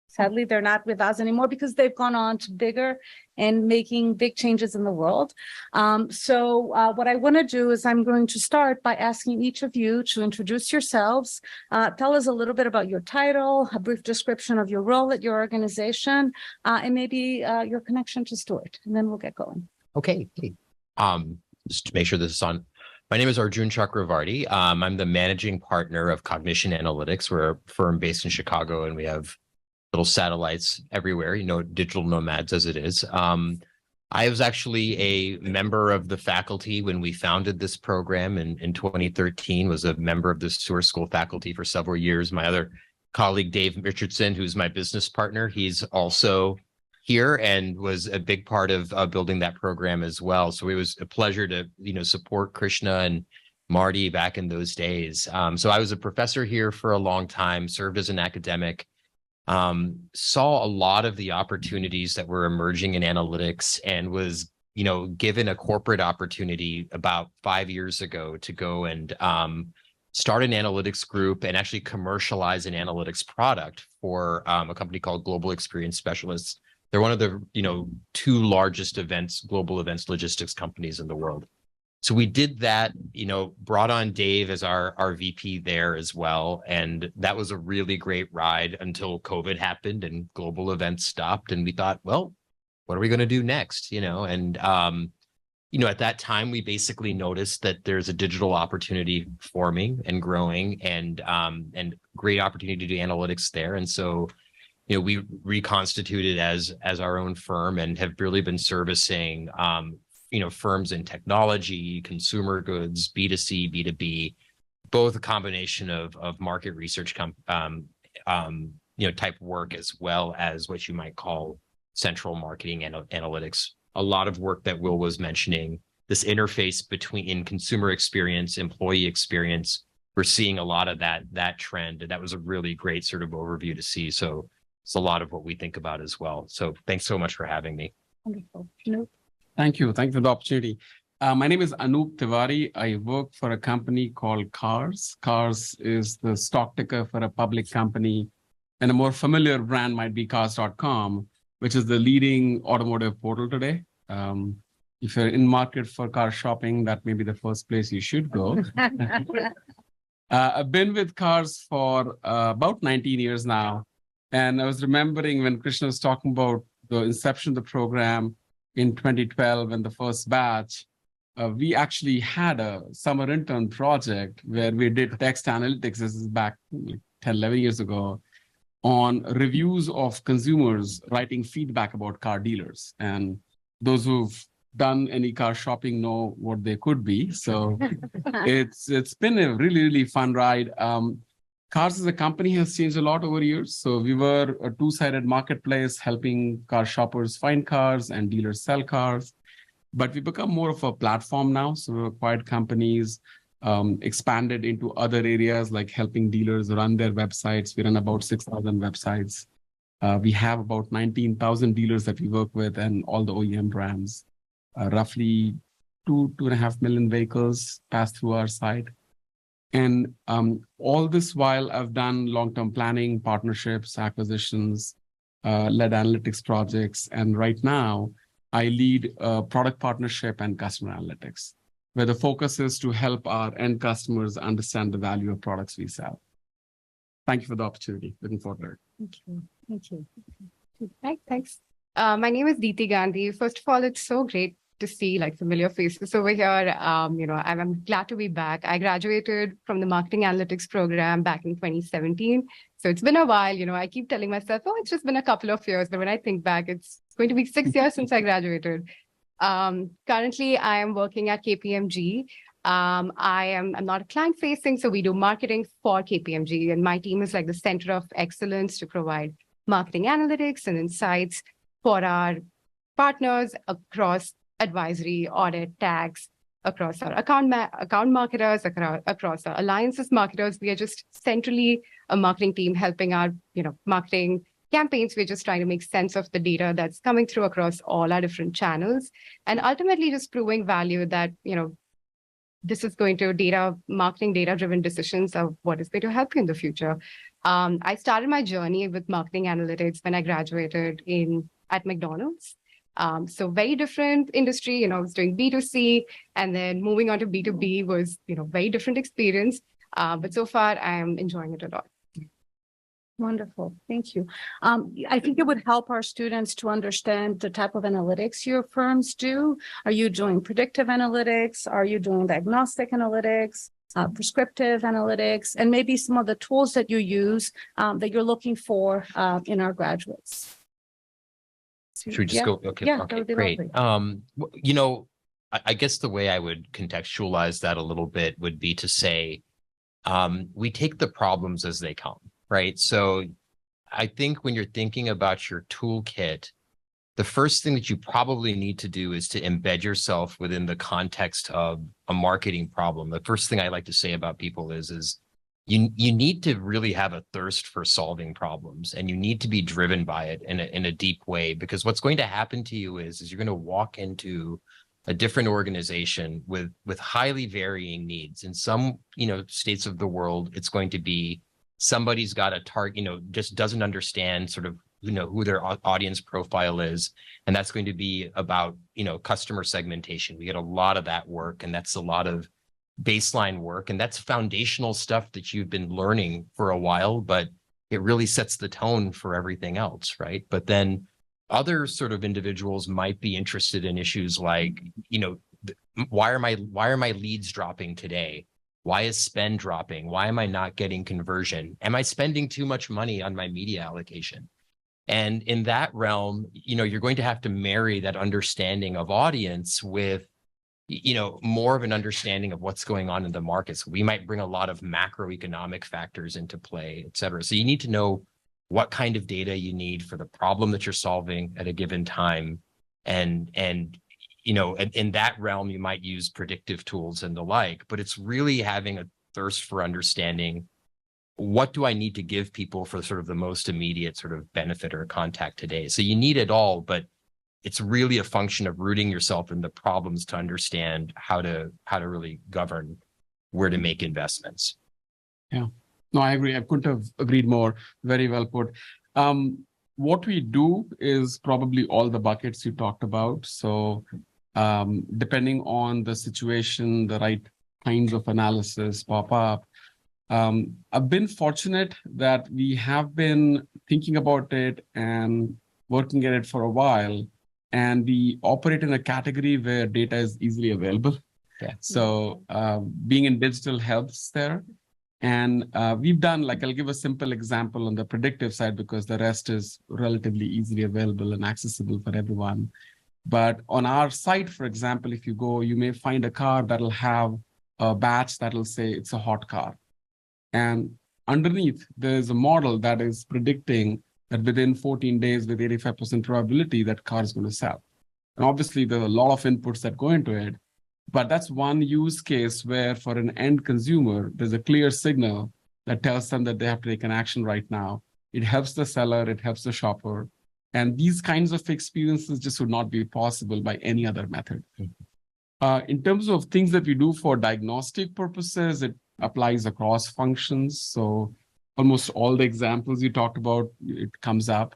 Sadly, they're not with us anymore because they've gone on to bigger and making big changes in the world. So what I want to do is I'm going to start by asking each of you to introduce yourselves, tell us a little bit about your title, a brief description of your role at your organization, and maybe your connection to Stuart, and then we'll get going. Okay. Just to make sure this is on. My name is Arjun Chakravarti. I'm the managing partner of Cognition Analytics. We're a firm based in Chicago, and we have little satellites everywhere, digital nomads as it is. I was actually a member of the faculty when we founded this program in 2013, was a member of the Stuart School faculty for several years. My other colleague, Dave Richardson, who's my business partner, he's also here and was a big part of building that program as well. So it was a pleasure to, support Krishna and Marty back in those days. So I was a professor here for a long time, served as an academic, saw a lot of the opportunities that were emerging in analytics and was, given a corporate opportunity about 5 years ago to go and start an analytics group and actually commercialize an analytics product for a company called Global Experience Specialists. They're one of the, two largest global events logistics companies in the world. So we did that, brought on Dave as our VP there as well. And that was a really great ride until COVID happened and global events stopped. And we thought, well, what are we going to do next? And at that time, we basically noticed that there's a digital opportunity forming and growing and great opportunity to do analytics there. And so, we reconstituted as our own firm and have really been servicing firms in technology, consumer goods, B2C, B2B, both a combination of market research type work as well as what you might call central marketing and analytics. A lot of work that Will was mentioning, this interface between consumer experience, employee experience, we're seeing a lot of that trend. And that was a really great sort of overview to see. So it's a lot of what we think about as well. So thanks so much for having me. Wonderful. Nope. Thank you. Thank you for the opportunity. My name is Anup Tiwari. I work for a company called CARS. CARS is the stock ticker for a public company, and a more familiar brand might be cars.com, which is the leading automotive portal today. If you're in market for car shopping, that may be the first place you should go. I've been with CARS for about 19 years now. And I was remembering when Krishna was talking about the inception of the program, in 2012, in the first batch, we actually had a summer intern project where we did text analytics. This is back 10, 11 years ago, on reviews of consumers writing feedback about car dealers. And those who've done any car shopping know what they could be. So it's been a really, really fun ride. Cars as a company has changed a lot over years. So we were a two-sided marketplace helping car shoppers find cars and dealers sell cars. But we become more of a platform now. So we acquired companies, expanded into other areas like helping dealers run their websites. We run about 6,000 websites. We have about 19,000 dealers that we work with and all the OEM brands. Roughly 2.5 million vehicles pass through our site. And all this while I've done long-term planning, partnerships, acquisitions, led analytics projects. And right now I lead product partnership and customer analytics. where the focus is to help our end customers understand the value of products we sell. Thank you for the opportunity. Looking forward to it. Thank you. Thank you. Hi, thanks. My name is Deeti Gandhi. First of all, it's so great to see like familiar faces over here. I'm glad to be back. I graduated from the marketing analytics program back in 2017. So it's been a while. I keep telling myself, oh, it's just been a couple of years. But when I think back, it's going to be 6 years since I graduated. Currently, I am working at KPMG. I'm not client facing, so we do marketing for KPMG, and my team is like the center of excellence to provide marketing analytics and insights for our partners across advisory, audit, tax, across our account marketers, across our alliances marketers. We are just centrally a marketing team helping our marketing campaigns. We're just trying to make sense of the data that's coming through across all our different channels, and ultimately just proving value that this is going to marketing data-driven decisions of what is going to help you in the future. I started my journey with marketing analytics when I graduated at McDonald's. So very different industry, I was doing B2C, and then moving on to B2B was, very different experience. But so far I am enjoying it a lot. Wonderful. Thank you. I think it would help our students to understand the type of analytics your firms do. Are you doing predictive analytics? Are you doing diagnostic analytics, prescriptive analytics, and maybe some of the tools that you use that you're looking for in our graduates? Should we just go? Okay, Yeah, okay, that would be great. lovely. I guess the way I would contextualize that a little bit would be to say, we take the problems as they come. Right. So I think when you're thinking about your toolkit, the first thing that you probably need to do is to embed yourself within the context of a marketing problem. The first thing I like to say about people is you need to really have a thirst for solving problems, and you need to be driven by it in a deep way, because what's going to happen to you is you're going to walk into a different organization with highly varying needs. In some, states of the world, it's going to be somebody's got a target, just doesn't understand sort of, who their audience profile is. And that's going to be about, customer segmentation. We get a lot of that work, and that's a lot of baseline work. And that's foundational stuff that you've been learning for a while, but it really sets the tone for everything else, right? But then other sort of individuals might be interested in issues like, why are my leads dropping today? Why is spend dropping? Why am I not getting conversion? Am I spending too much money on my media allocation? And in that realm, you're going to have to marry that understanding of audience with, more of an understanding of what's going on in the markets. We might bring a lot of macroeconomic factors into play, et cetera. So you need to know what kind of data you need for the problem that you're solving at a given time. And in that realm, you might use predictive tools and the like, but it's really having a thirst for understanding, what do I need to give people for sort of the most immediate sort of benefit or contact today? So you need it all, but it's really a function of rooting yourself in the problems to understand how to really govern where to make investments. Yeah, no, I agree. I couldn't have agreed more. Very well put. What we do is probably all the buckets you talked about. So depending on the situation, the right kinds of analysis pop up. I've been fortunate that we have been thinking about it and working at it for a while, and we operate in a category where data is easily available. Yeah. So being in digital helps there. And we've done, I'll give a simple example on the predictive side, because the rest is relatively easily available and accessible for everyone. But on our site, for example, if you go, you may find a car that'll have a badge that'll say it's a hot car. And underneath, there's a model that is predicting that within 14 days with 85% probability, that car is going to sell. And obviously, there are a lot of inputs that go into it. But that's one use case where for an end consumer, there's a clear signal that tells them that they have to take an action right now. It helps the seller, it helps the shopper. And these kinds of experiences just would not be possible by any other method. In terms of things that we do for diagnostic purposes, it applies across functions. So almost all the examples you talked about, it comes up.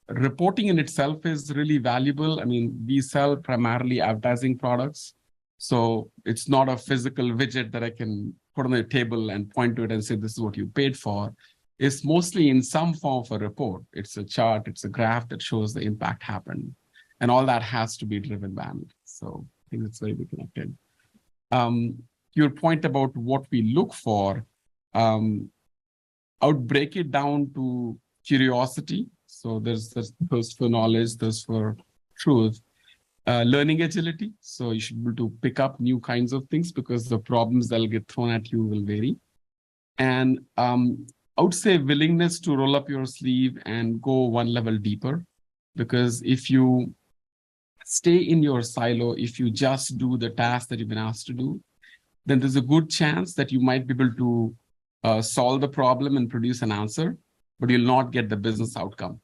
Reporting in itself is really valuable. I mean, we sell primarily advertising products. So it's not a physical widget that I can put on the table and point to it and say, this is what you paid for. It's mostly in some form of a report. It's a chart, it's a graph that shows the impact happened. And all that has to be driven by analytics. So I think it's very connected. Your point about what we look for, I would break it down to curiosity. So there's thirst for knowledge, thirst for truth, learning agility. So you should be able to pick up new kinds of things because the problems that'll get thrown at you will vary. And I would say willingness to roll up your sleeve and go one level deeper. Because if you stay in your silo, if you just do the task that you've been asked to do, then there's a good chance that you might be able to solve the problem and produce an answer, but you'll not get the business outcome.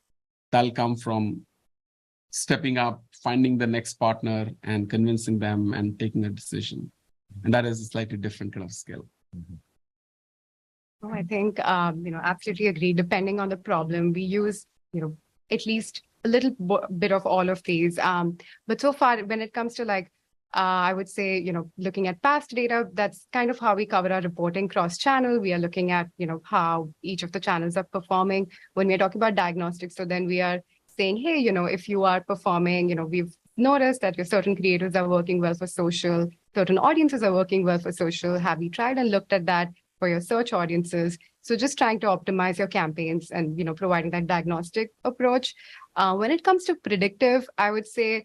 That'll come from stepping up, finding the next partner and convincing them and taking a decision. And that is a slightly different kind of skill. Oh, I think, absolutely agree. Depending on the problem, we use, at least a little bit of all of these. But so far, when it comes to I would say, looking at past data, that's kind of how we cover our reporting cross-channel. We are looking at, how each of the channels are performing when we're talking about diagnostics. So then we are saying, hey, if you are performing, we've noticed that your certain creators are working well for social, certain audiences are working well for social. Have you tried and looked at that for your search audiences? So just trying to optimize your campaigns and, providing that diagnostic approach. When it comes to predictive, I would say,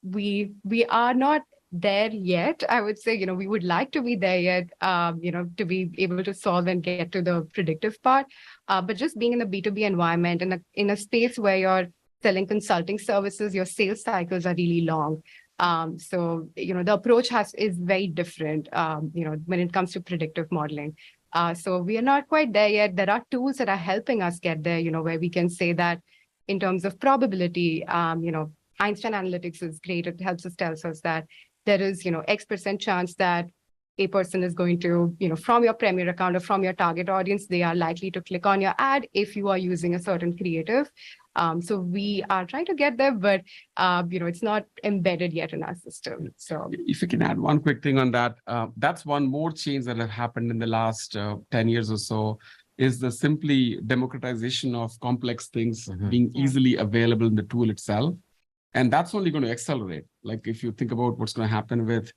we are not there yet. I would say, we would like to be there yet, to be able to solve and get to the predictive part. But just being in the B2B environment and in a space where you're selling consulting services, your sales cycles are really long. So, the approach is very different, when it comes to predictive modeling. So we are not quite there yet. There are tools that are helping us get there, where we can say that in terms of probability, Einstein Analytics is great. It helps us, tells us that there is, X% chance that a person is going to, from your Premier account or from your target audience, they are likely to click on your ad if you are using a certain creative. So we are trying to get there, but, it's not embedded yet in our system. So if you can add one quick thing on that, that's one more change that have happened in the last 10 years or so, is the simply democratization of complex things being easily available in the tool itself. And that's only going to accelerate. Like if you think about what's going to happen with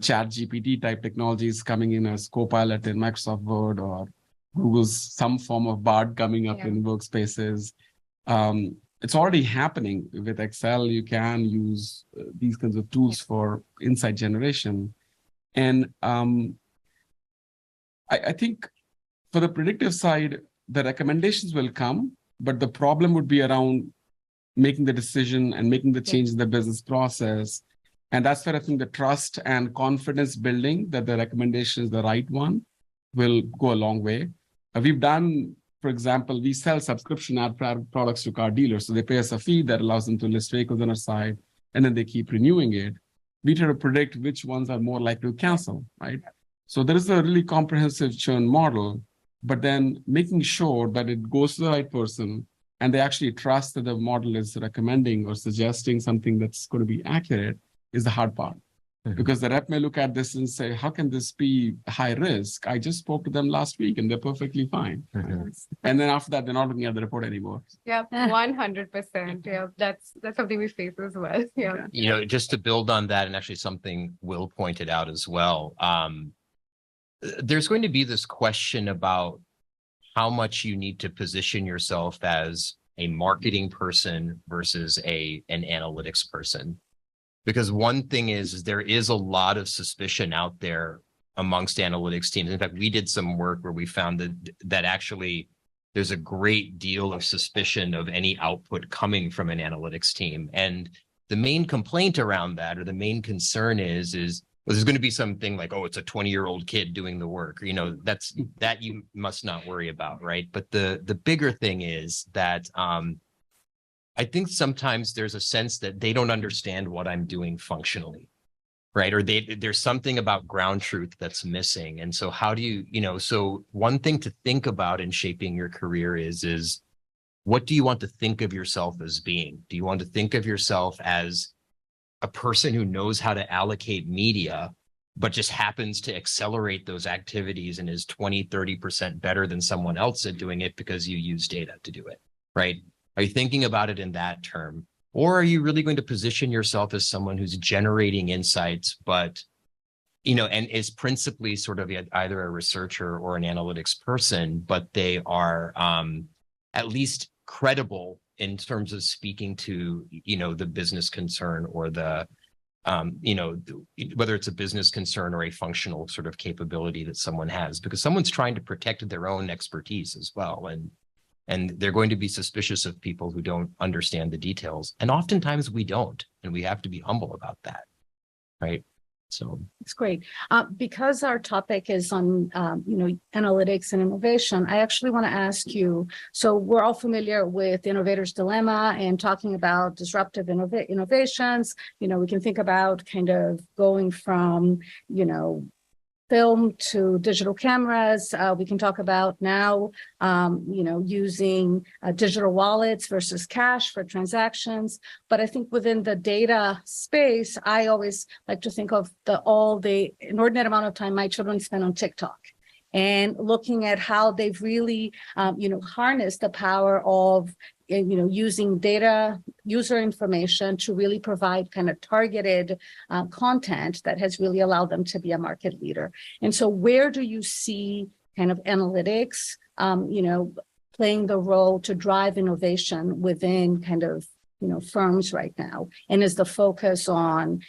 chat GPT type technologies coming in as Copilot in Microsoft Word, or Google's some form of Bard coming up in workspaces. It's already happening with Excel. You can use these kinds of tools for insight generation. And I think for the predictive side, the recommendations will come, but the problem would be around making the decision and making the change in the business process. And that's where I think the trust and confidence building that the recommendation is the right one will go a long way. We've done, for example, we sell subscription ad products to car dealers. So they pay us a fee that allows them to list vehicles on our site, and then they keep renewing it. We try to predict which ones are more likely to cancel, right? So there is a really comprehensive churn model, but then making sure that it goes to the right person and they actually trust that the model is recommending or suggesting something that's going to be accurate is the hard part. Because the rep may look at this and say, how can this be high risk? I just spoke to them last week and they're perfectly fine. And then after that, they're not looking at the report anymore. Yeah, 100%. Yeah, that's something we face as well. Yeah. Just to build on that, and actually something Will pointed out as well, there's going to be this question about how much you need to position yourself as a marketing person versus an analytics person. Because one thing is there is a lot of suspicion out there amongst analytics teams. In fact, we did some work where we found that actually there's a great deal of suspicion of any output coming from an analytics team. And the main complaint around that, or the main concern is well, there's going to be something like, oh, it's a 20-year-old kid doing the work. That you must not worry about, right? But the bigger thing is that I think sometimes there's a sense that they don't understand what I'm doing functionally, right? Or there's something about ground truth that's missing. And so how do you, so one thing to think about in shaping your career is what do you want to think of yourself as being? Do you want to think of yourself as a person who knows how to allocate media, but just happens to accelerate those activities and is 20, 30% better than someone else at doing it because you use data to do it, right? Are you thinking about it in that term? Or are you really going to position yourself as someone who's generating insights, but, and is principally sort of either a researcher or an analytics person, but they are at least credible in terms of speaking to, the business concern or the, whether it's a business concern or a functional sort of capability that someone has, because someone's trying to protect their own expertise as well. And they're going to be suspicious of people who don't understand the details. And oftentimes we don't, and we have to be humble about that, right? So it's great. Because our topic is on, analytics and innovation, I actually want to ask you, so we're all familiar with Innovator's Dilemma and talking about disruptive innovations. We can think about kind of going from, film to digital cameras. We can talk about now, using digital wallets versus cash for transactions. But I think within the data space, I always like to think of the inordinate amount of time my children spend on TikTok and looking at how they've really, harnessed the power of using data, user information to really provide kind of targeted content that has really allowed them to be a market leader. And so where do you see kind of analytics, playing the role to drive innovation within kind of, firms right now? And is the focus on,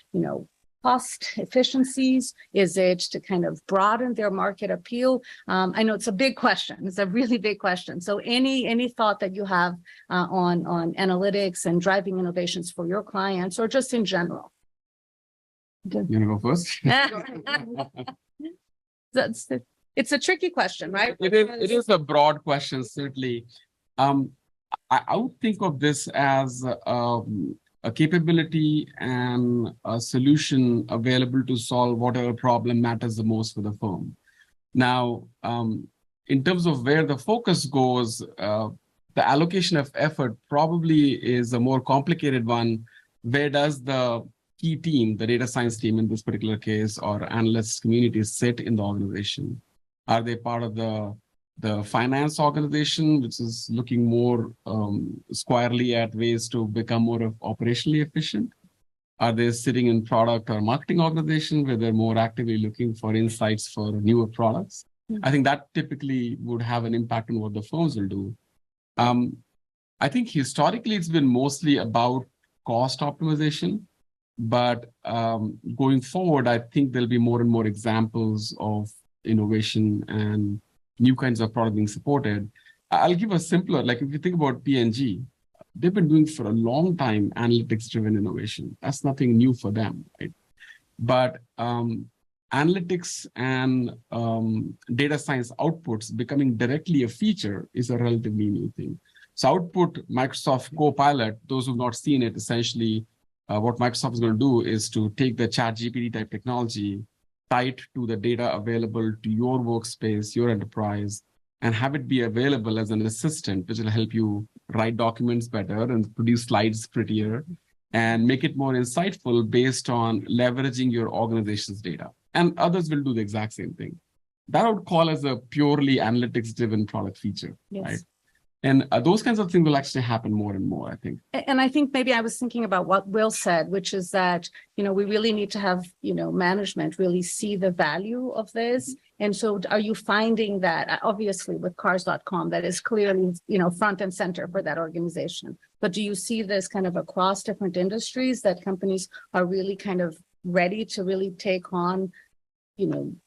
cost efficiencies? Is it to kind of broaden their market appeal? I know it's a big question. It's a really big question. So any thought that you have on analytics and driving innovations for your clients or just in general? You want to go first? It's a tricky question, right? It is a broad question, certainly. I would think of this as a capability and a solution available to solve whatever problem matters the most for the firm. Now, in terms of where the focus goes, the allocation of effort probably is a more complicated one. Where does the key team, the data science team in this particular case, or analyst community sit in the organization? Are they part of the finance organization, which is looking more squarely at ways to become more operationally efficient? Are they sitting in product or marketing organization where they're more actively looking for insights for newer products? I think that typically would have an impact on what the firms will do. I think historically it's been mostly about cost optimization, but going forward, I think there'll be more and more examples of innovation and new kinds of product being supported. I'll give a simpler, like if you think about P&G, they've been doing for a long time analytics-driven innovation. That's nothing new for them, right? But analytics and data science outputs becoming directly a feature is a relatively new thing. So output Microsoft Copilot, those who've not seen it, essentially what Microsoft is going to do is to take the ChatGPT type technology, tie it to the data available to your workspace, your enterprise, and have it be available as an assistant, which will help you write documents better and produce slides prettier and make it more insightful based on leveraging your organization's data. And others will do the exact same thing. That I would call as a purely analytics-driven product feature, Yes. right? And those kinds of things will actually happen more and more, I think. And I think maybe I was thinking about what Will said, which is that, we really need to have, management really see the value of this. And so are you finding that, obviously with cars.com, that is clearly, front and center for that organization. But do you see this kind of across different industries that companies are really kind of ready to really take on,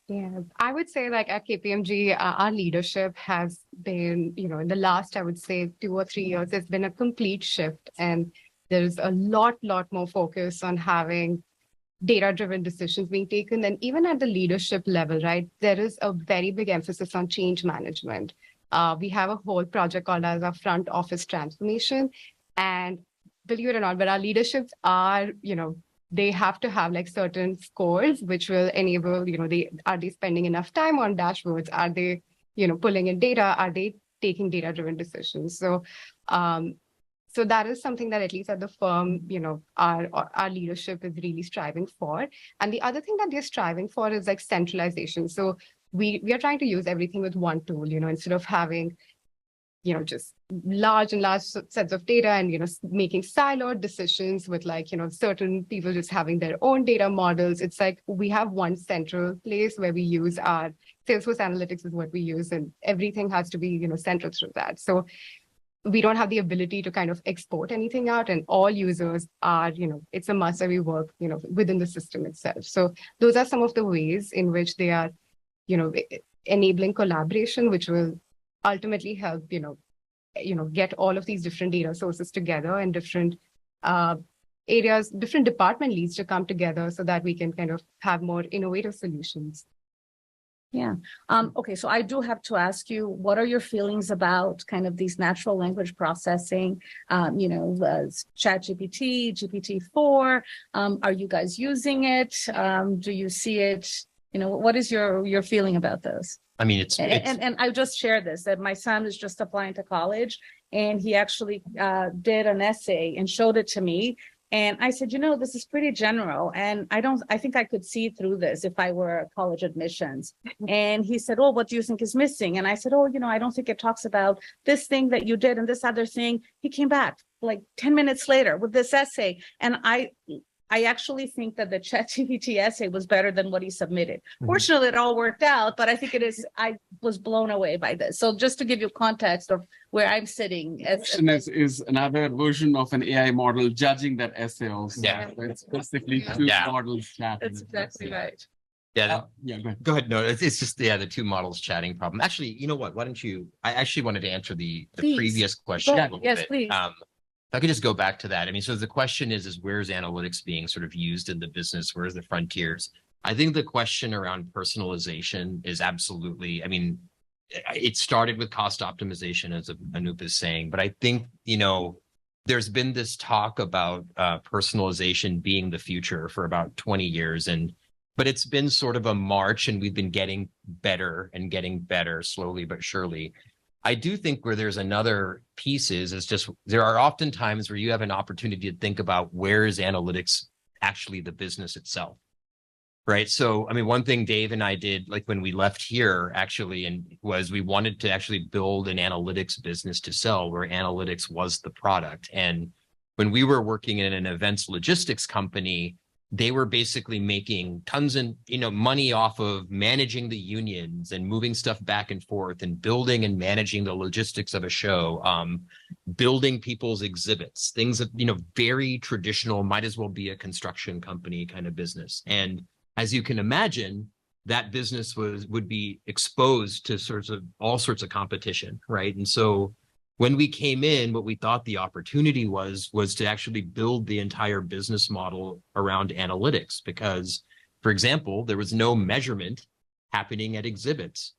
Yeah, I would say like at KPMG, our leadership has been, in the last, I would say 2 or 3 years, there's been a complete shift. And there's a lot more focus on having data-driven decisions being taken. And even at the leadership level, right, there is a very big emphasis on change management. We have a whole project called as our front office transformation. And believe it or not, but our leaderships are, they have to have like certain scores, which will enable, are they spending enough time on dashboards? Are they, pulling in data? Are they taking data-driven decisions? So So that is something that at least at the firm, our leadership is really striving for. And the other thing that they're striving for is like centralization. So we are trying to use everything with one tool, instead of having, just large sets of data and, making siloed decisions with like, certain people just having their own data models. It's like we have one central place where we use our Salesforce analytics is what we use, and everything has to be, central through that. So we don't have the ability to kind of export anything out, and all users are, it's a must that we work, within the system itself. So those are some of the ways in which they are, enabling collaboration, which will ultimately help, get all of these different data sources together and different areas, different department leads to come together so that we can kind of have more innovative solutions. Yeah. Okay. So I do have to ask you, what are your feelings about kind of these natural language processing, ChatGPT, GPT-4? Are you guys using it? Do you see it? What is your feeling about those? I mean, it's And I just shared this, that my son is just applying to college, and he actually did an essay and showed it to me. And I said, this is pretty general. And I think I could see through this if I were college admissions. And he said, oh, what do you think is missing? And I said, oh, I don't think it talks about this thing that you did and this other thing. He came back like 10 minutes later with this essay. And I actually think that the ChatGPT essay was better than what he submitted. Fortunately, it all worked out, but I think I was blown away by this. So just to give you context of where I'm sitting. Is another version of an AI model judging that essay also. Yeah. So it's basically two models chatting. That's exactly right. yeah. Yeah, go ahead. Go ahead. No, it's just the two models chatting problem. Actually, you know what? Why don't you? I actually wanted to answer the Please. previous question. Yeah, a little yes, bit. please. If I could just go back to that. I mean, so the question is where's analytics being sort of used in the business? Where's the frontiers? I think the question around personalization is absolutely, I mean, it started with cost optimization, as Anup is saying, but I think, there's been this talk about personalization being the future for about 20 years. But it's been sort of a march, and we've been getting better slowly but surely. I do think where there's another piece is just there are often times where you have an opportunity to think about where is analytics actually the business itself, right? So, I mean, one thing Dave and I did, like when we left here actually, and was we wanted to actually build an analytics business to sell where analytics was the product. And when we were working in an events logistics company, they were basically making tons of money off of managing the unions and moving stuff back and forth and building and managing the logistics of a show, building people's exhibits, things that very traditional, might as well be a construction company kind of business. And as you can imagine, that business would be exposed to all sorts of competition, right? And so when we came in, what we thought the opportunity was to actually build the entire business model around analytics, because, for example, there was no measurement happening at exhibits.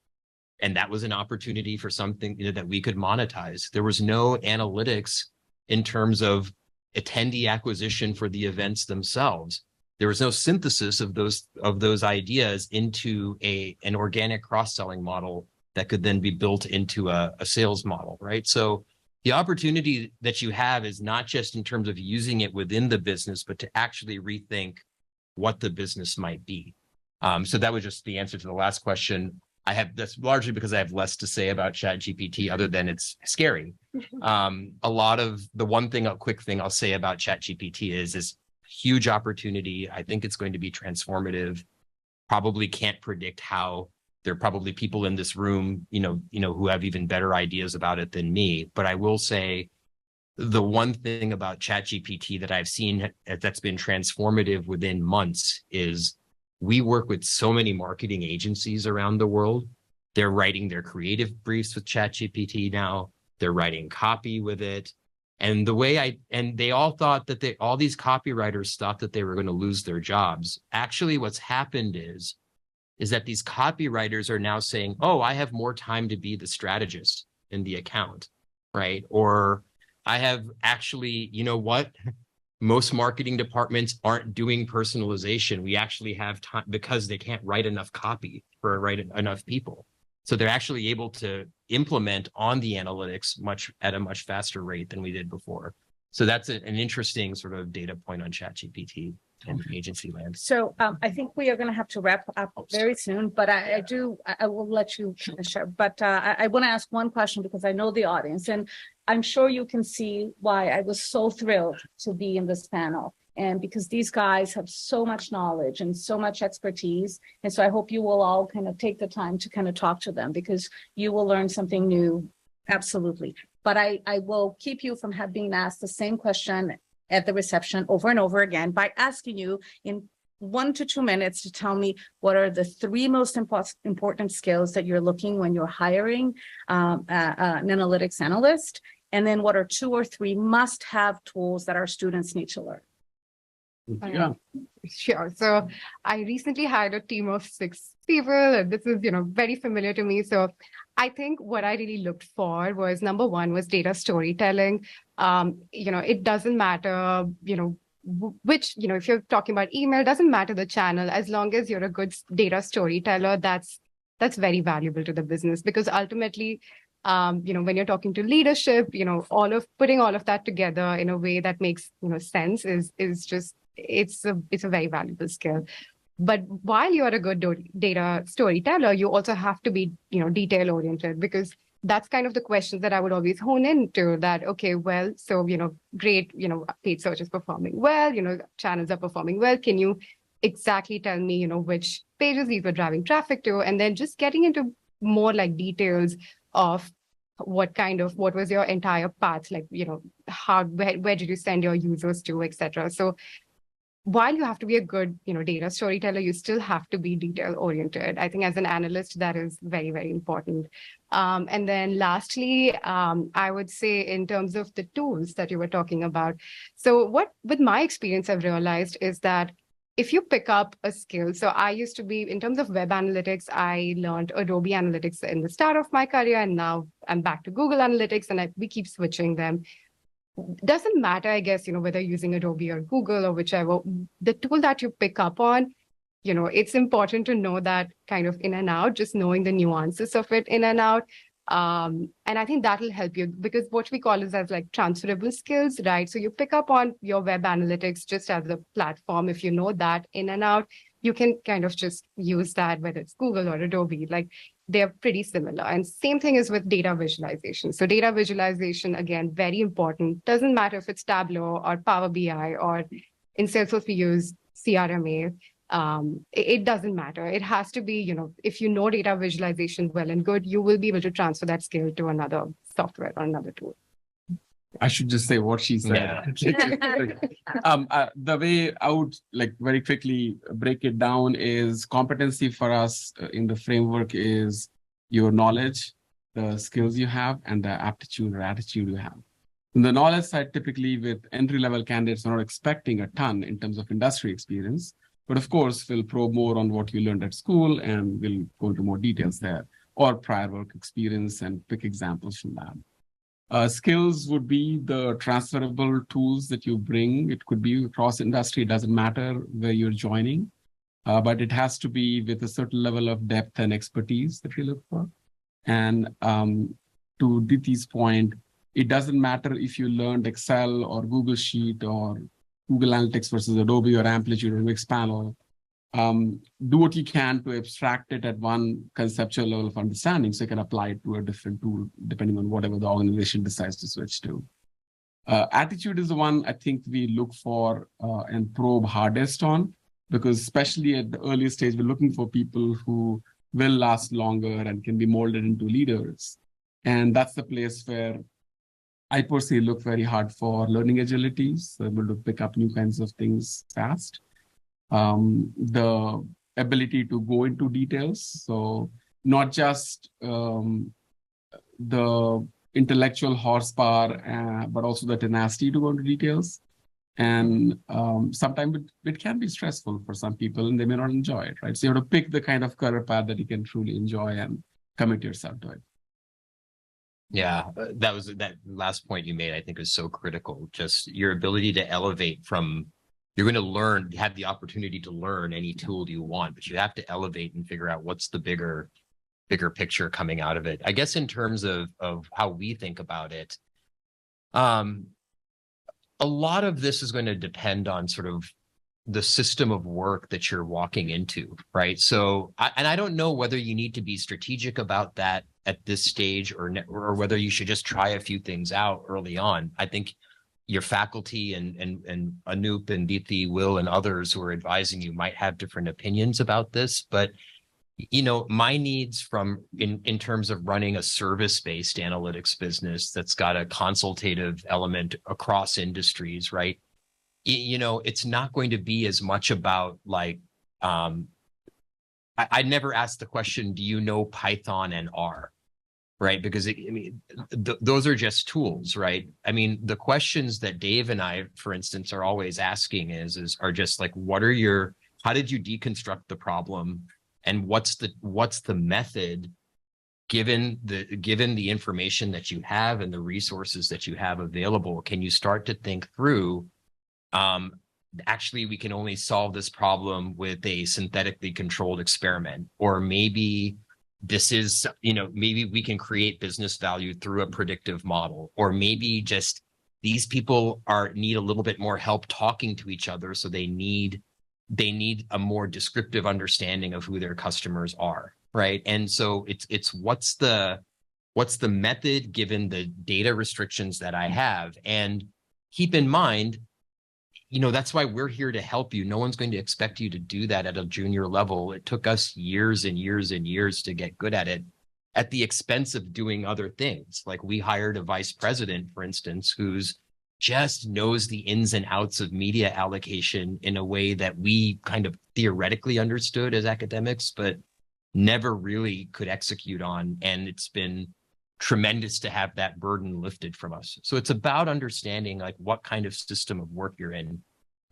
And that was an opportunity for something that we could monetize. There was no analytics in terms of attendee acquisition for the events themselves. There was no synthesis of those ideas into an organic cross-selling model that could then be built into a sales model, right? So the opportunity that you have is not just in terms of using it within the business, but to actually rethink what the business might be. So that was just the answer to the last question. That's largely because I have less to say about ChatGPT other than it's scary. A quick thing I'll say about ChatGPT is huge opportunity. I think it's going to be transformative. Probably can't predict how. There are probably people in this room, who have even better ideas about it than me. But I will say the one thing about ChatGPT that I've seen that's been transformative within months is we work with so many marketing agencies around the world. They're writing their creative briefs with ChatGPT now. They're writing copy with it. And they all thought that all these copywriters thought that they were going to lose their jobs. Actually, what's happened is that these copywriters are now saying, oh, I have more time to be the strategist in the account, right? Or I have actually, most marketing departments aren't doing personalization. We actually have time because they can't write enough copy for enough people. So they're actually able to implement on the analytics at a much faster rate than we did before. So that's an interesting sort of data point on ChatGPT and agency land. So I think we are going to have to wrap up very soon, but I will let you finish up. But I want to ask one question because I know the audience, and I'm sure you can see why I was so thrilled to be in this panel. And because these guys have so much knowledge and so much expertise. And so I hope you will all kind of take the time to kind of talk to them because you will learn something new. Absolutely. But I will keep you from being asked the same question at the reception over and over again by asking you in 1 to 2 minutes to tell me what are the 3 most important skills that you're looking when you're hiring an analytics analyst. And then what are 2 or 3 must-have tools that our students need to learn? Yeah. Sure. So I recently hired a team of 6 people. And this is, very familiar to me. So I think what I really looked for was number 1 was data storytelling. It doesn't matter, which, if you're talking about email, it doesn't matter the channel, as long as you're a good data storyteller, that's very valuable to the business because ultimately, when you're talking to leadership, putting all of that together in a way that makes, sense is just, it's a very valuable skill. But while you are a good data storyteller, you also have to be, detail oriented because that's kind of the questions that I would always hone into that, okay, well, so, great, paid search is performing well, channels are performing well. Can you exactly tell me, which pages these were driving traffic to? And then just getting into more like details of what was your entire path, like, where did you send your users to, etc. So while you have to be a good, data storyteller, you still have to be detail oriented. I think as an analyst, that is very, very important. And then lastly, I would say in terms of the tools that you were talking about. So with my experience, I've realized is that if you pick up a skill, so I used to be, in terms of web analytics, I learned Adobe Analytics in the start of my career, and now I'm back to Google Analytics, and we keep switching them. Doesn't matter, I guess, whether using Adobe or Google or whichever, the tool that you pick up on, it's important to know that kind of in and out, just knowing the nuances of it in and out. And I think that'll help you because what we call is as like transferable skills, right? So you pick up on your web analytics just as a platform. If you know that in and out, you can kind of just use that, whether it's Google or Adobe, like they're pretty similar. And same thing is with data visualization. So data visualization, again, very important. Doesn't matter if it's Tableau or Power BI or in Salesforce, we use CRMA. It doesn't matter. It has to be, if you know data visualization well and good, you will be able to transfer that skill to another software or another tool. I should just say what she said. Yeah. The way I would like very quickly break it down is competency for us in the framework is your knowledge, the skills you have, and the aptitude or attitude you have. On the knowledge side, typically with entry-level candidates, are not expecting a ton in terms of industry experience. But of course, we'll probe more on what you learned at school and we'll go into more details there or prior work experience and pick examples from that. Skills would be the transferable tools that you bring. It could be across industry. It doesn't matter where you're joining, but it has to be with a certain level of depth and expertise that we look for. And to Diti's point, it doesn't matter if you learned Excel or Google Sheet or Google Analytics versus Adobe or Amplitude or Mixpanel. Do what you can to abstract it at one conceptual level of understanding so you can apply it to a different tool depending on whatever the organization decides to switch to. Attitude is the one I think we look for and probe hardest on because especially at the early stage, we're looking for people who will last longer and can be molded into leaders. And that's the place where I personally look very hard for learning agility, so able to pick up new kinds of things fast. The ability to go into details. So not just the intellectual horsepower, but also the tenacity to go into details. And sometimes it can be stressful for some people and they may not enjoy it, right? So you have to pick the kind of career path that you can truly enjoy and commit yourself to it. Yeah, that last point you made, I think is so critical. Just your ability to elevate from, you're going to learn, have the opportunity to learn any tool you want, but you have to elevate and figure out what's the bigger picture coming out of it. I guess in terms of how we think about it, a lot of this is going to depend on sort of the system of work that you're walking into, right? So, and I don't know whether you need to be strategic about that at this stage or whether you should just try a few things out early on. I think your faculty and Anoop and Deepthi, Will, and others who are advising you might have different opinions about this, but you know, my needs from in terms of running a service-based analytics business that's got a consultative element across industries, right? You know, it's not going to be as much about like, I never asked the question, do you know Python and R? Right? Because those are just tools, right? I mean, the questions that Dave and I, for instance, are always asking are just like, how did you deconstruct the problem? And what's the method given the information that you have and the resources that you have available? Can you start to think through, actually, we can only solve this problem with a synthetically controlled experiment, or maybe this is, you know, maybe we can create business value through a predictive model, or maybe just these people need a little bit more help talking to each other. So they need a more descriptive understanding of who their customers are, right? And so it's what's the method given the data restrictions that I have. And keep in mind, you know, that's why we're here to help you. No one's going to expect you to do that at a junior level. It took us years and years and years to get good at it, at the expense of doing other things. Like we hired a vice president, for instance, who's just knows the ins and outs of media allocation in a way that we kind of theoretically understood as academics, but never really could execute on. And it's been tremendous to have that burden lifted from us. So it's about understanding like what kind of system of work you're in.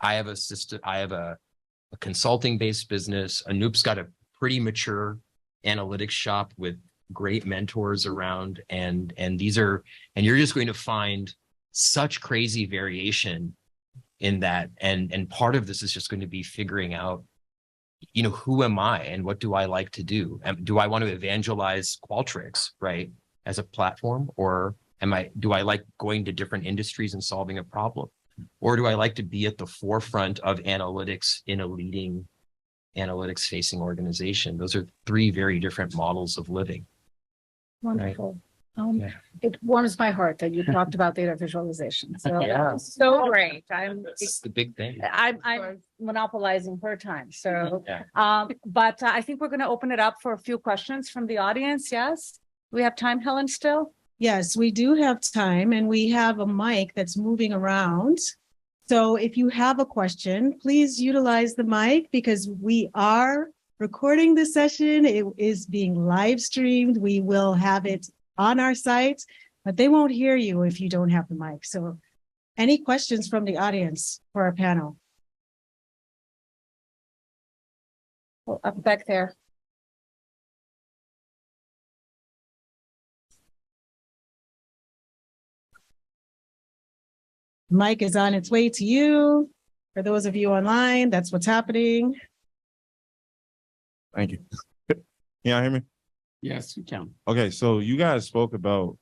I have a consulting based business. Anoop's got a pretty mature analytics shop with great mentors around, and you're just going to find such crazy variation in that. And part of this is just going to be figuring out, you know, who am I and what do I like to do? Do I want to evangelize Qualtrics, right, as a platform, or do I like going to different industries and solving a problem? Or do I like to be at the forefront of analytics in a leading analytics facing organization? Those are three very different models of living. Wonderful. Yeah. It warms my heart that you talked about data visualization. So, Yeah. so great. It's the big thing. I'm monopolizing her time. So, Yeah. but I think we're going to open it up for a few questions from the audience. Yes. We have time, Helen, still? Yes, we do have time, and we have a mic that's moving around. So if you have a question, please utilize the mic, because we are recording this session. It is being live streamed. We will have it on our site, but they won't hear you if you don't have the mic. So any questions from the audience for our panel? Well, up back there. Mic is on its way to you. For those of you online, that's what's happening. Thank you. Can y'all hear me? Yes, we can. Okay, so you guys spoke about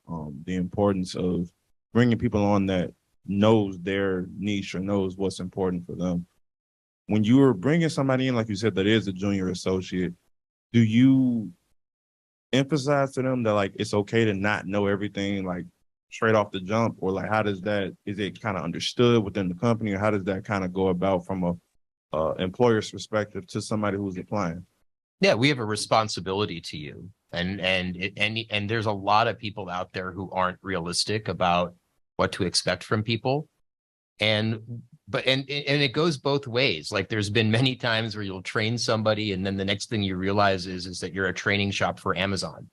the importance of bringing people on that knows their niche or knows what's important for them. When you were bringing somebody in, like you said, that is a junior associate, do you emphasize to them that like it's okay to not know everything like straight off the jump, or like is it kind of understood within the company, or how does that kind of go about from a employer's perspective to somebody who's applying? Yeah, we have a responsibility to you, and there's a lot of people out there who aren't realistic about what to expect from people, and it goes both ways. Like there's been many times where you'll train somebody, and then the next thing you realize is that you're a training shop for Amazon,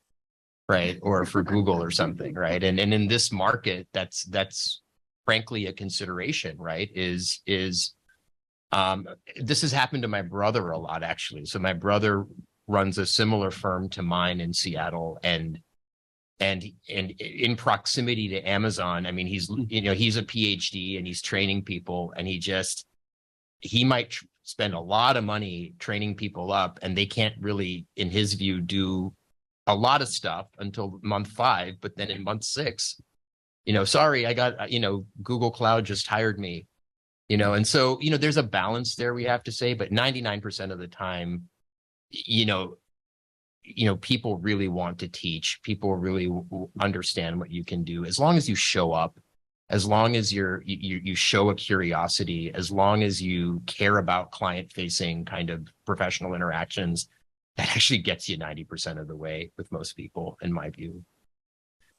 right, or for Google or something, right? And in this market, that's frankly a consideration, right? This has happened to my brother a lot, actually. So my brother runs a similar firm to mine in Seattle, and in proximity to Amazon. I mean, he's a PhD and he's training people, and he might spend a lot of money training people up, and they can't really, in his view, do a lot of stuff until month 5. But then in month 6, sorry, I got, Google Cloud just hired me, and so, there's a balance there, we have to say, but 99% of the time, people really want to teach. People really understand what you can do as long as you show up, as long as you show a curiosity, as long as you care about client-facing kind of professional interactions. That actually gets you 90% of the way with most people, in my view.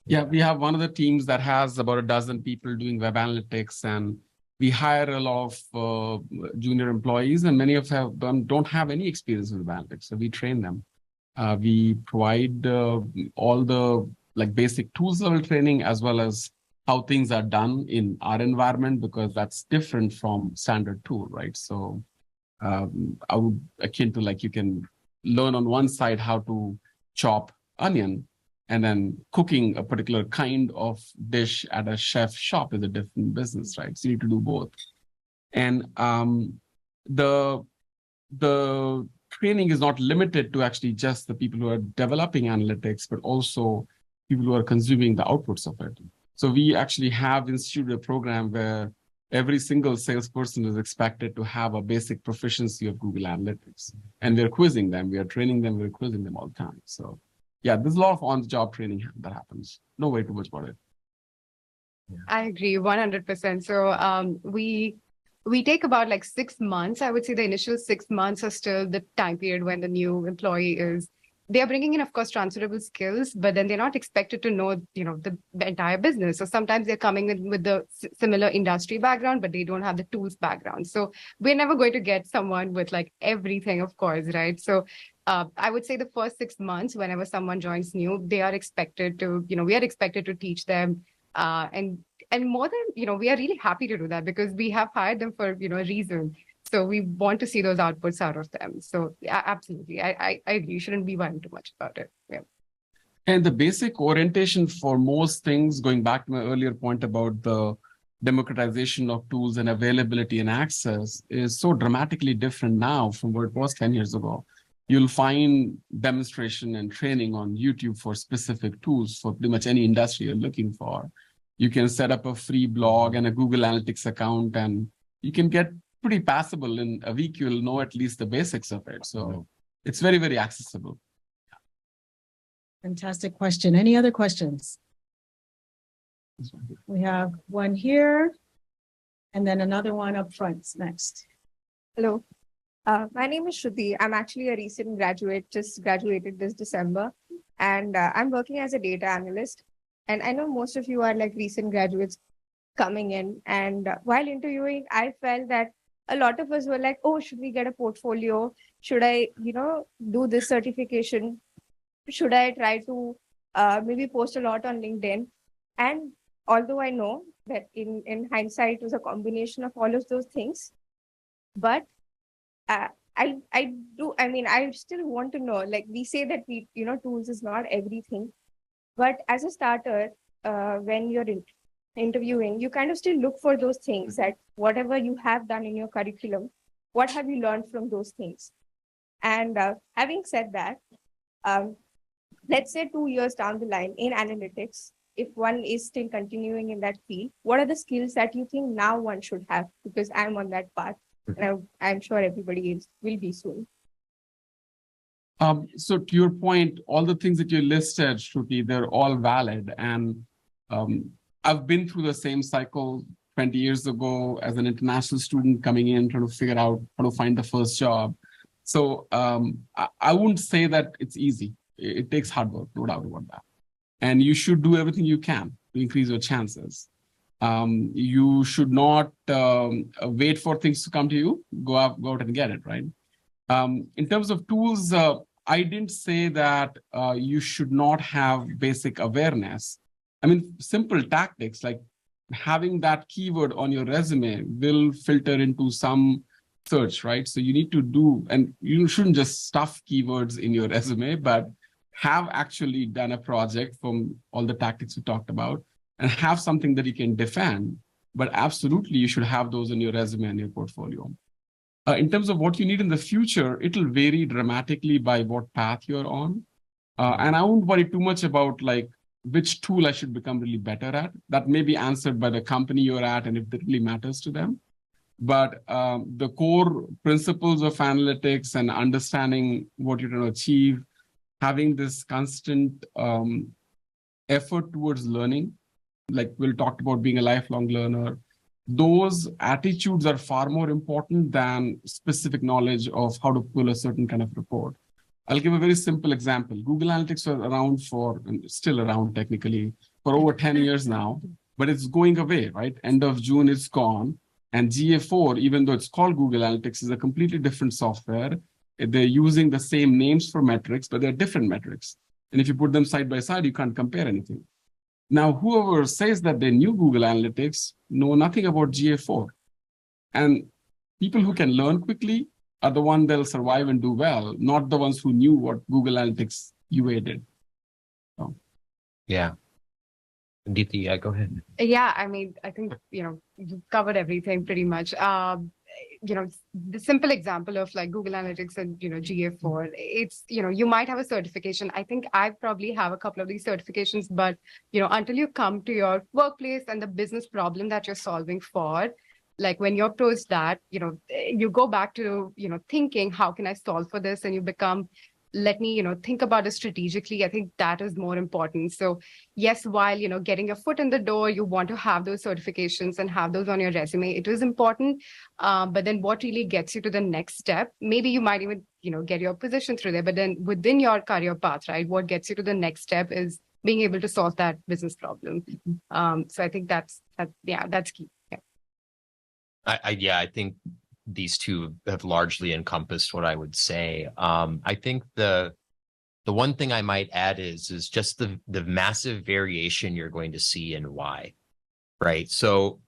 Yeah, we have one of the teams that has about a dozen people doing web analytics, and we hire a lot of junior employees, and many of them don't have any experience with web analytics, so we train them. We provide all the basic tools level training, as well as how things are done in our environment, because that's different from standard tool, right? So I would akin to you can learn on one side how to chop onion, and then cooking a particular kind of dish at a chef shop is a different business, right? So you need to do both. And the training is not limited to actually just the people who are developing analytics, but also people who are consuming the outputs of it. So we actually have instituted a program where every single salesperson is expected to have a basic proficiency of Google Analytics. And we're quizzing them, we are training them, we're quizzing them all the time. So yeah, there's a lot of on-the-job training that happens. No way too much about it. I agree 100%. So we take about 6 months. I would say the initial 6 months are still the time period when the new employee they are bringing in, of course, transferable skills, but then they're not expected to know, the entire business. So sometimes they're coming in with the similar industry background, but they don't have the tools background. So we're never going to get someone with everything, of course, right? So I would say the first 6 months, whenever someone joins new, they are expected to, we are expected to teach them. And more than, we are really happy to do that because we have hired them for, a reason. So we want to see those outputs out of them. So yeah, absolutely. I agree. You shouldn't be worrying too much about it. Yeah. And the basic orientation for most things, going back to my earlier point about the democratization of tools and availability and access, is so dramatically different now from what it was 10 years ago. You'll find demonstration and training on YouTube for specific tools for pretty much any industry you're looking for. You can set up a free blog and a Google Analytics account, and you can get pretty passable. In a week, you'll know at least the basics of it. So it's very, very accessible. Fantastic question. Any other questions? We have one here and then another one up front next. Hello. My name is Shruti. I'm actually a recent graduate, just graduated this December, and I'm working as a data analyst. And I know most of you are recent graduates coming in. And while interviewing, I felt that a lot of us were like, oh, should we get a portfolio? Should I, do this certification? Should I try to maybe post a lot on LinkedIn? And although I know that in hindsight, it was a combination of all of those things, but I still want to know, we say that tools is not everything, but as a starter, when you're interviewing, you kind of still look for those things that whatever you have done in your curriculum, what have you learned from those things? And having said that, let's say 2 years down the line in analytics, if one is still continuing in that field, what are the skills that you think now one should have? Because I'm on that path. And I'm sure everybody will be soon. So to your point, all the things that you listed, Shruti, they're all valid. And I've been through the same cycle 20 years ago as an international student coming in, trying to figure out how to find the first job. So I wouldn't say that it's easy. It takes hard work, no doubt about that. And you should do everything you can to increase your chances. You should not wait for things to come to you. Go out and get it, right? In terms of tools, I didn't say that you should not have basic awareness. I mean, simple tactics like having that keyword on your resume will filter into some search, right? So you need to do, and you shouldn't just stuff keywords in your resume, but have actually done a project from all the tactics we talked about and have something that you can defend. But absolutely, you should have those in your resume and your portfolio. In terms of what you need in the future, it'll vary dramatically by what path you're on. And I won't worry too much about which tool I should become really better at. That may be answered by the company you're at and if that really matters to them. But the core principles of analytics and understanding what you're going to achieve, having this constant effort towards learning, like we'll talk about being a lifelong learner, those attitudes are far more important than specific knowledge of how to pull a certain kind of report. I'll give a very simple example. Google Analytics was around still around technically, for over 10 years now, but it's going away, right? End of June, it's gone. And GA4, even though it's called Google Analytics, is a completely different software. They're using the same names for metrics, but they're different metrics. And if you put them side by side, you can't compare anything. Now, whoever says that they knew Google Analytics know nothing about GA4. And people who can learn quickly are the ones that'll survive and do well, not the ones who knew what Google Analytics UA did. So. Yeah. Aditi, go ahead. Yeah, I mean, I think, you've covered everything pretty much. The simple example of like Google Analytics and, GA4, it's, you might have a certification. I think I probably have a couple of these certifications, but, until you come to your workplace and the business problem that you're solving for, like when you approach that, you go back to, thinking, how can I solve for this? And you become, let me, think about it strategically. I think that is more important. So yes, while, getting your foot in the door, you want to have those certifications and have those on your resume. It is important. But then what really gets you to the next step? Maybe you might even, get your position through there, but then within your career path, right? What gets you to the next step is being able to solve that business problem. So I think that's key. Yeah. I think these two have largely encompassed what I would say. I think the one thing I might add is just the massive variation you're going to see in why, right? So,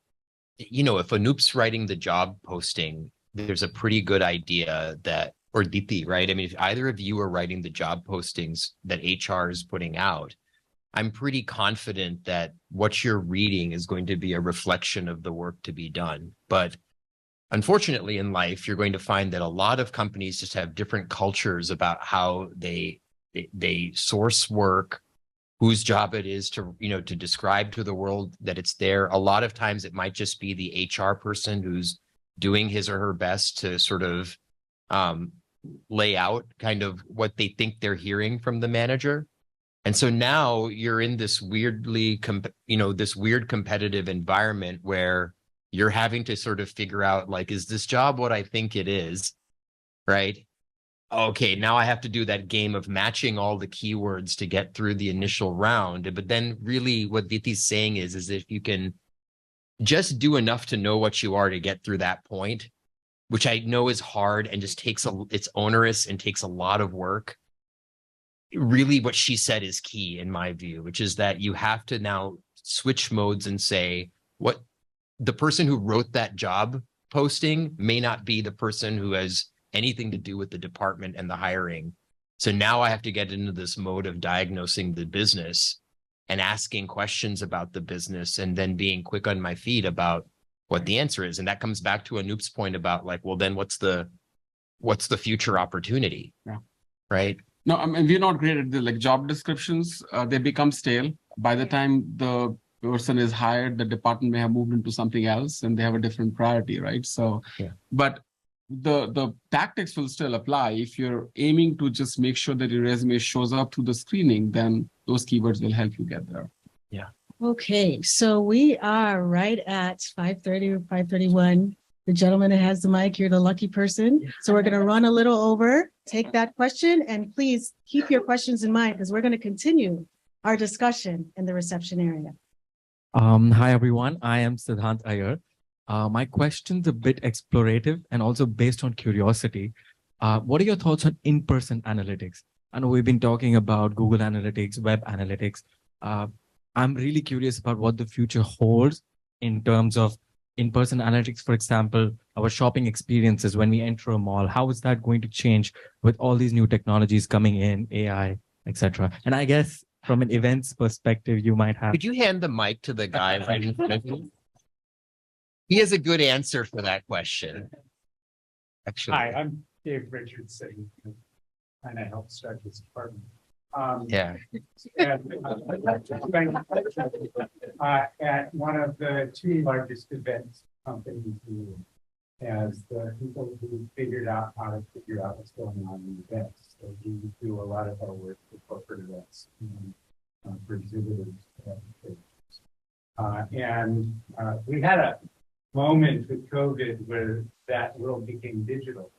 if Anoop's writing the job posting, there's a pretty good idea that, or Deepi, right? I mean, if either of you are writing the job postings that HR is putting out, I'm pretty confident that what you're reading is going to be a reflection of the work to be done. But unfortunately, in life, you're going to find that a lot of companies just have different cultures about how they source work, whose job it is to describe to the world that it's there. A lot of times it might just be the HR person who's doing his or her best to sort of lay out kind of what they think they're hearing from the manager. And so now you're in this weird competitive environment where you're having to sort of figure out, like, is this job what I think it is, right? Okay, now I have to do that game of matching all the keywords to get through the initial round. But then really what Diti's saying is if you can just do enough to know what you are to get through that point, which I know is hard and just it's onerous and takes a lot of work. Really what she said is key in my view, which is that you have to now switch modes and say, what the person who wrote that job posting may not be the person who has anything to do with the department and the hiring. So now I have to get into this mode of diagnosing the business and asking questions about the business and then being quick on my feet about what the answer is. And that comes back to Anoop's point about like, well, then what's the future opportunity? Yeah. Right. No, I mean, we're not great at the job descriptions. They become stale. By the time the person is hired, the department may have moved into something else and they have a different priority, right? So, but the tactics will still apply. If you're aiming to just make sure that your resume shows up through the screening, then those keywords will help you get there. Yeah. Okay, so we are right at 5:30 or 5:31. The gentleman that has the mic, you're the lucky person. So we're going to run a little over, take that question, and please keep your questions in mind because we're going to continue our discussion in the reception area. Hi, everyone. I am Siddhant Iyer. My question's a bit explorative and also based on curiosity. What are your thoughts on in-person analytics? I know we've been talking about Google Analytics, web analytics. I'm really curious about what the future holds in terms of in-person analytics. For example, our shopping experiences when we enter a mall, how is that going to change with all these new technologies coming in, AI, etc.? And I guess from an events perspective, you might have. Could you hand the mic to the guy right in front of you? He has a good answer for that question. Actually. Hi, I'm Dave Richardson, and I helped start this department. Yeah. At one of the two largest events companies in the world, as the people who figured out how to figure out what's going on in events. So we do a lot of our work for corporate events and for exhibitors. We had a moment with COVID where that world became digital.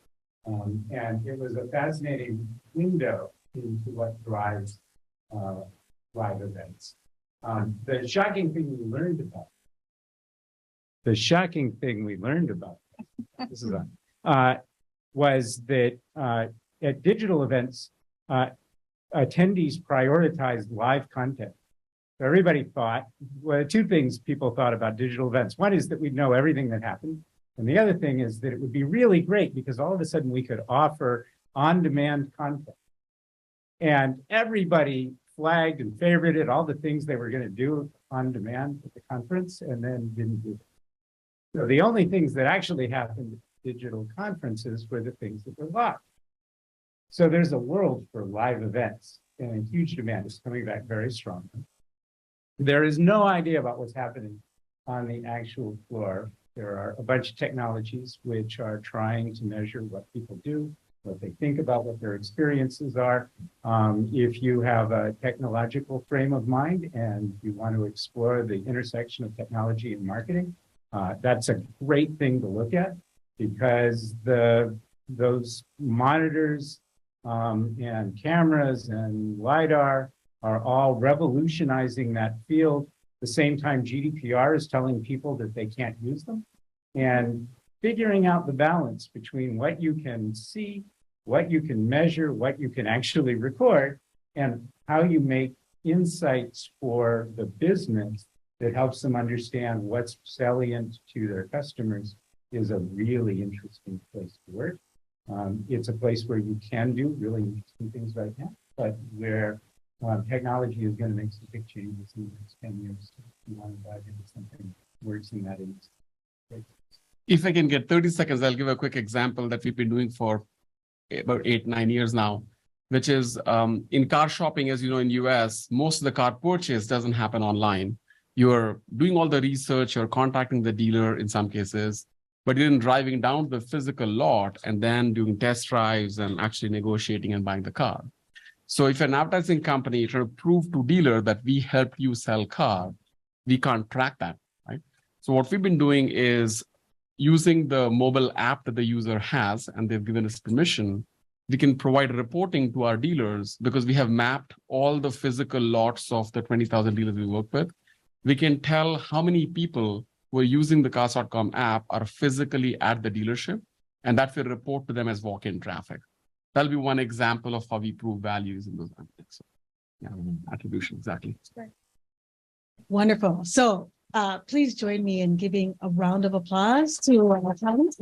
And it was a fascinating window into what drives live events. The shocking thing we learned about this is was that at digital events, attendees prioritized live content. So everybody thought, well, two things people thought about digital events. One is that we'd know everything that happened. And the other thing is that it would be really great because all of a sudden we could offer on-demand content. And everybody flagged and favorited all the things they were going to do on demand at the conference and then didn't do it. So the only things that actually happened at digital conferences were the things that were live. So there's a world for live events and a huge demand is coming back very strongly. There is no idea about what's happening on the actual floor. There are a bunch of technologies which are trying to measure what people do, what they think about, what their experiences are. If you have a technological frame of mind and you want to explore the intersection of technology and marketing, that's a great thing to look at because those monitors and cameras and LiDAR are all revolutionizing that field. At the same time, GDPR is telling people that they can't use them. And figuring out the balance between what you can see, what you can measure, what you can actually record, and how you make insights for the business that helps them understand what's salient to their customers is a really interesting place to work. It's a place where you can do really interesting things right now, but where technology is going to make some big changes in the next 10 years. If you want to dive into something that works in that industry. If I can get 30 seconds, I'll give a quick example that we've been doing for about 8-9 years now, which is in car shopping, as you know, in US, most of the car purchase doesn't happen online. You're doing all the research, you're contacting the dealer in some cases, but you're then driving down to the physical lot and then doing test drives and actually negotiating and buying the car. So if an advertising company trying to prove to dealer that we helped you sell car, we can't track that, right? So what we've been doing is using the mobile app that the user has, and they've given us permission, we can provide reporting to our dealers because we have mapped all the physical lots of the 20,000 dealers we work with. We can tell how many people who are using the Cars.com app are physically at the dealership, and that will report to them as walk-in traffic. That'll be one example of how we prove values in those analytics. So, yeah, attribution, exactly. Wonderful. So please join me in giving a round of applause to our talents.